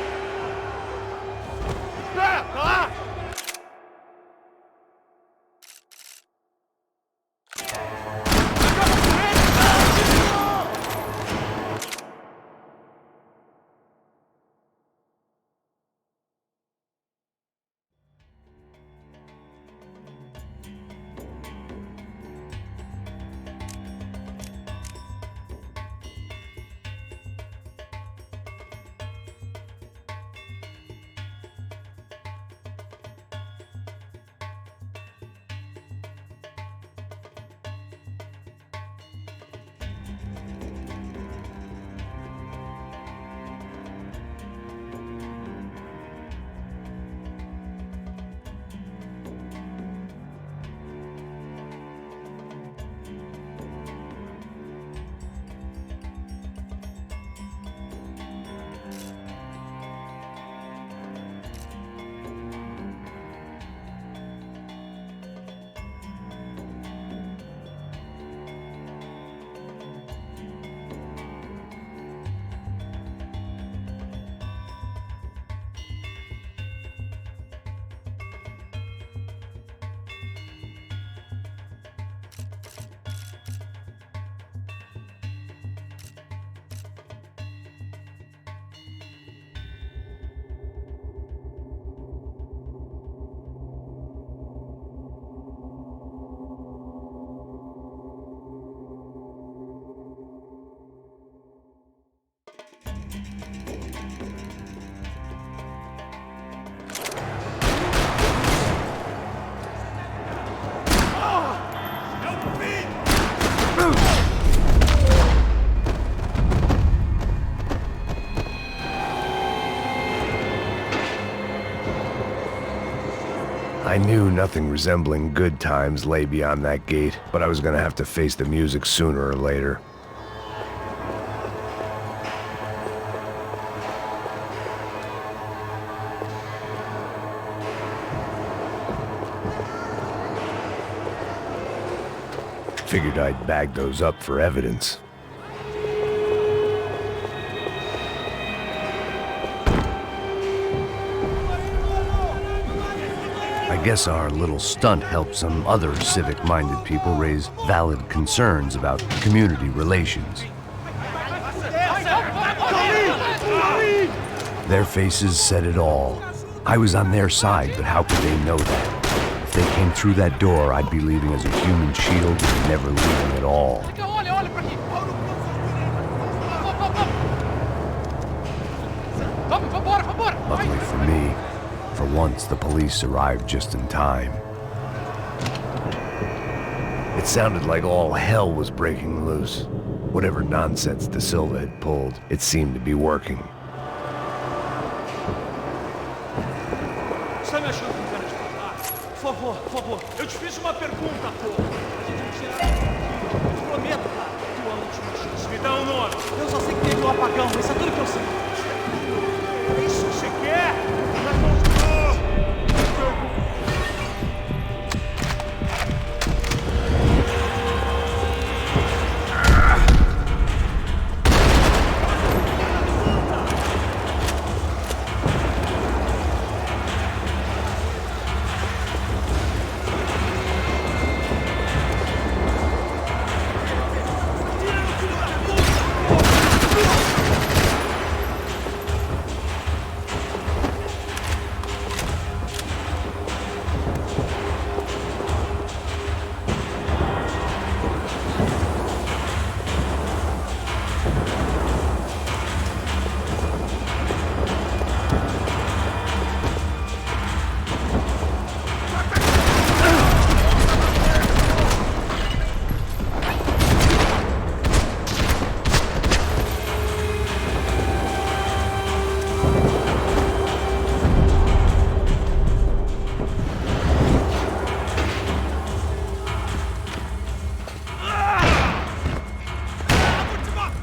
[SPEAKER 4] I knew nothing resembling good times lay beyond that gate, but I was gonna have to face the music sooner or later. Figured I'd bag those up for evidence. I guess our little stunt helped some other civic-minded people raise valid concerns about community relations. Their faces said it all. I was on their side, but how could they know that? If they came through that door, I'd be leaving as a human shield and never leaving at all.
[SPEAKER 11] Vamos, vambora, vambora!
[SPEAKER 4] once, the police arrived just in time. It sounded like all hell was breaking loose. Whatever nonsense Da Silva had pulled, it seemed to be working.
[SPEAKER 6] Está me achando com cara de falar? Por favor. Eu te fiz uma pergunta, pô. A gente vai tirar. Eu prometo, cara. Tua última chance. Me dá um nome. Eu só sei que teve um apagão. Isso é tudo que eu sei. É isso que você quer?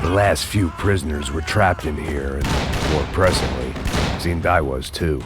[SPEAKER 4] The last few prisoners were trapped in here, and more pressingly, seemed I was too.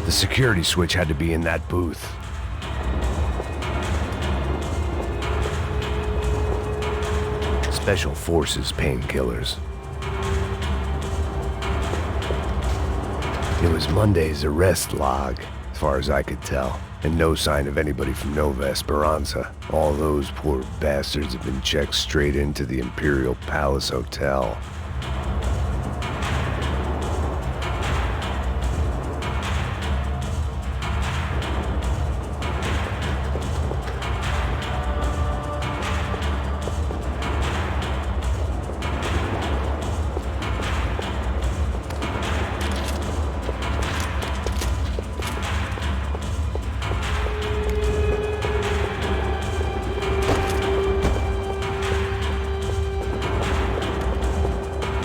[SPEAKER 4] The security switch had to be in that booth. Special Forces painkillers. It was Monday's arrest log, as far as I could tell, and no sign of anybody from Nova Esperanza. All those poor bastards have been checked straight into the Imperial Palace Hotel.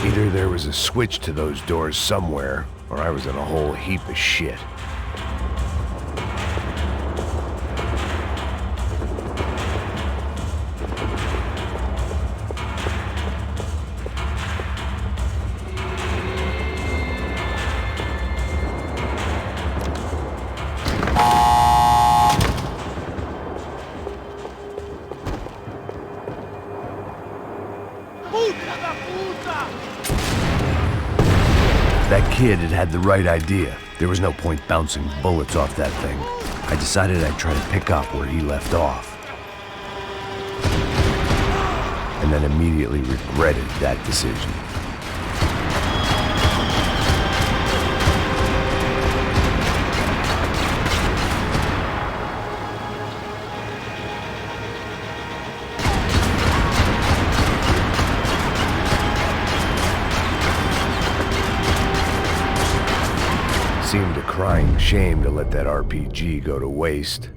[SPEAKER 4] Either there was a switch to those doors somewhere, or I was in a whole heap of shit. That kid had had the right idea. There was no point bouncing bullets off that thing. I decided I'd try to pick up where he left off. And then immediately regretted that decision. crying shame to let that RPG go to waste.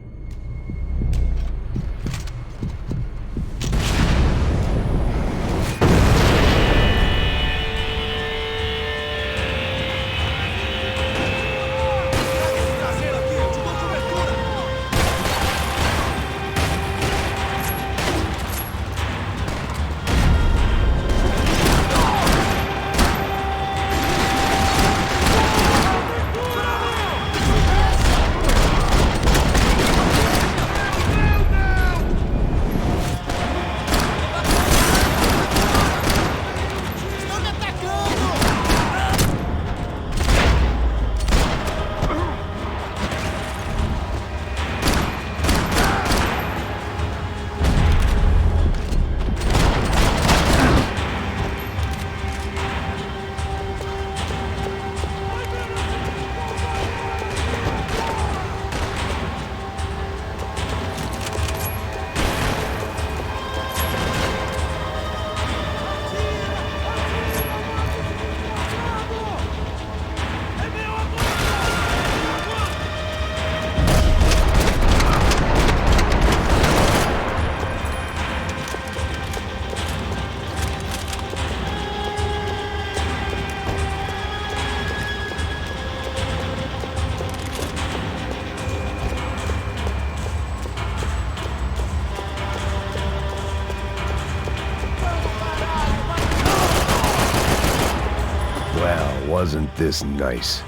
[SPEAKER 4] Wasn't this nice?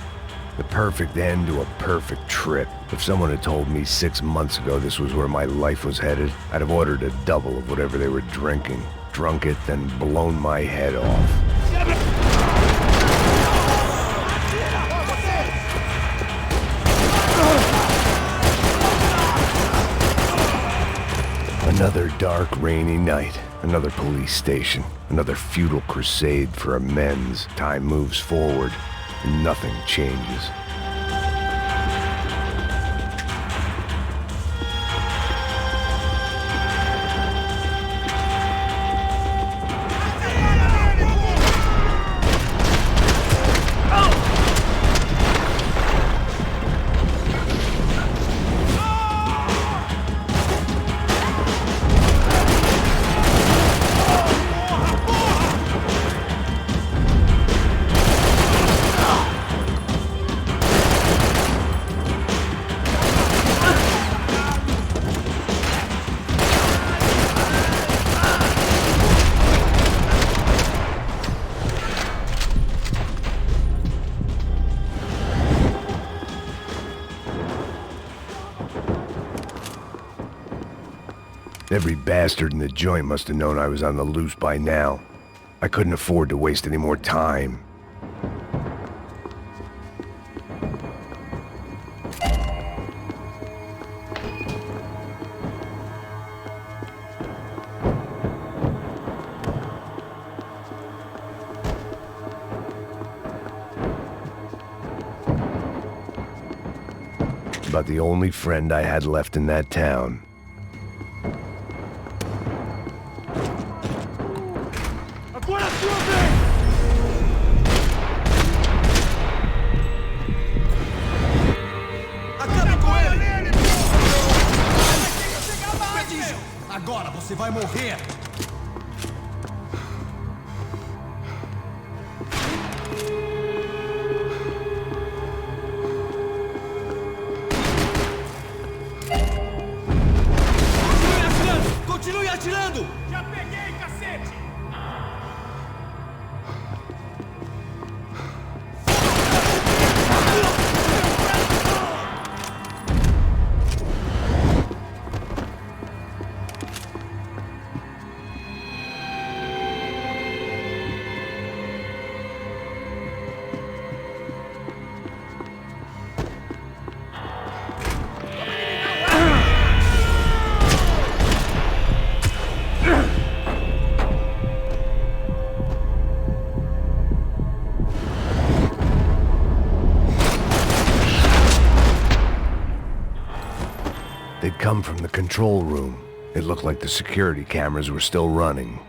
[SPEAKER 4] The perfect end to a perfect trip. If someone had told me 6 months ago this was where my life was headed, I'd have ordered a double of whatever they were drinking, drunk it, then blown my head off. Another dark, rainy night. Another police station. Another futile crusade for amends. Time moves forward, and nothing changes. Every bastard in the joint must have known I was on the loose by now. I couldn't afford to waste any more time. About the only friend I had left in that town.
[SPEAKER 11] Agora você vai morrer! Continue atirando! Já peguei, cacete!
[SPEAKER 4] They'd come from the control room. It looked like the security cameras were still running.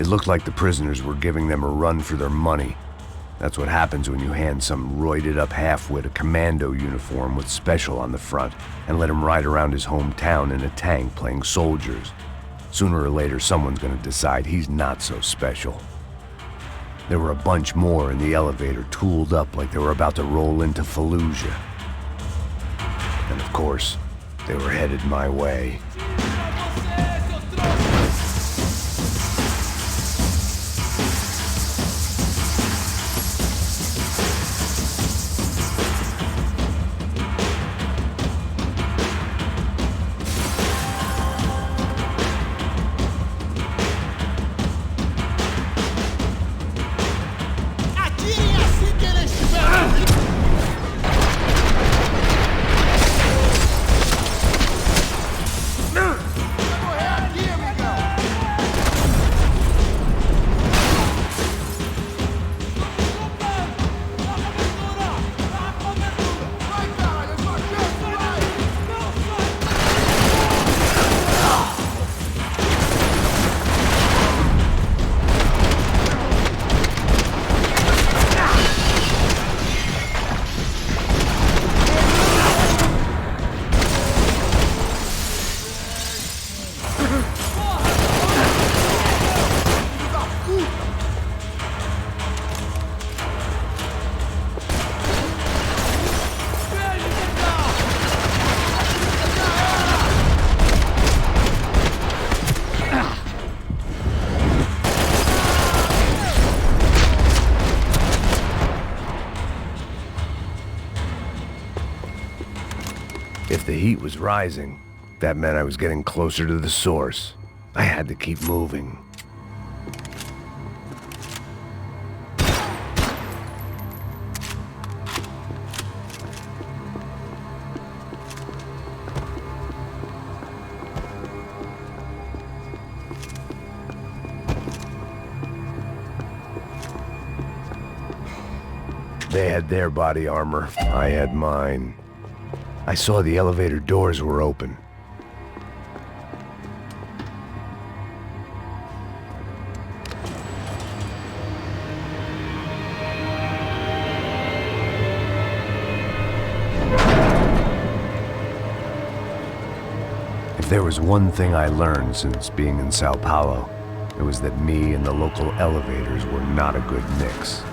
[SPEAKER 4] It looked like the prisoners were giving them a run for their money. That's what happens when you hand some roided-up halfwit a commando uniform with special on the front and let him ride around his hometown in a tank playing soldiers. Sooner or later, someone's gonna decide he's not so special. There were a bunch more in the elevator, tooled up like they were about to roll into Fallujah. And of course, they were headed my way. If the heat was rising, that meant I was getting closer to the source. I had to keep moving. They had their body armor, I had mine. I saw the elevator doors were open. If there was one thing I learned since being in Sao Paulo, it was that me and the local elevators were not a good mix.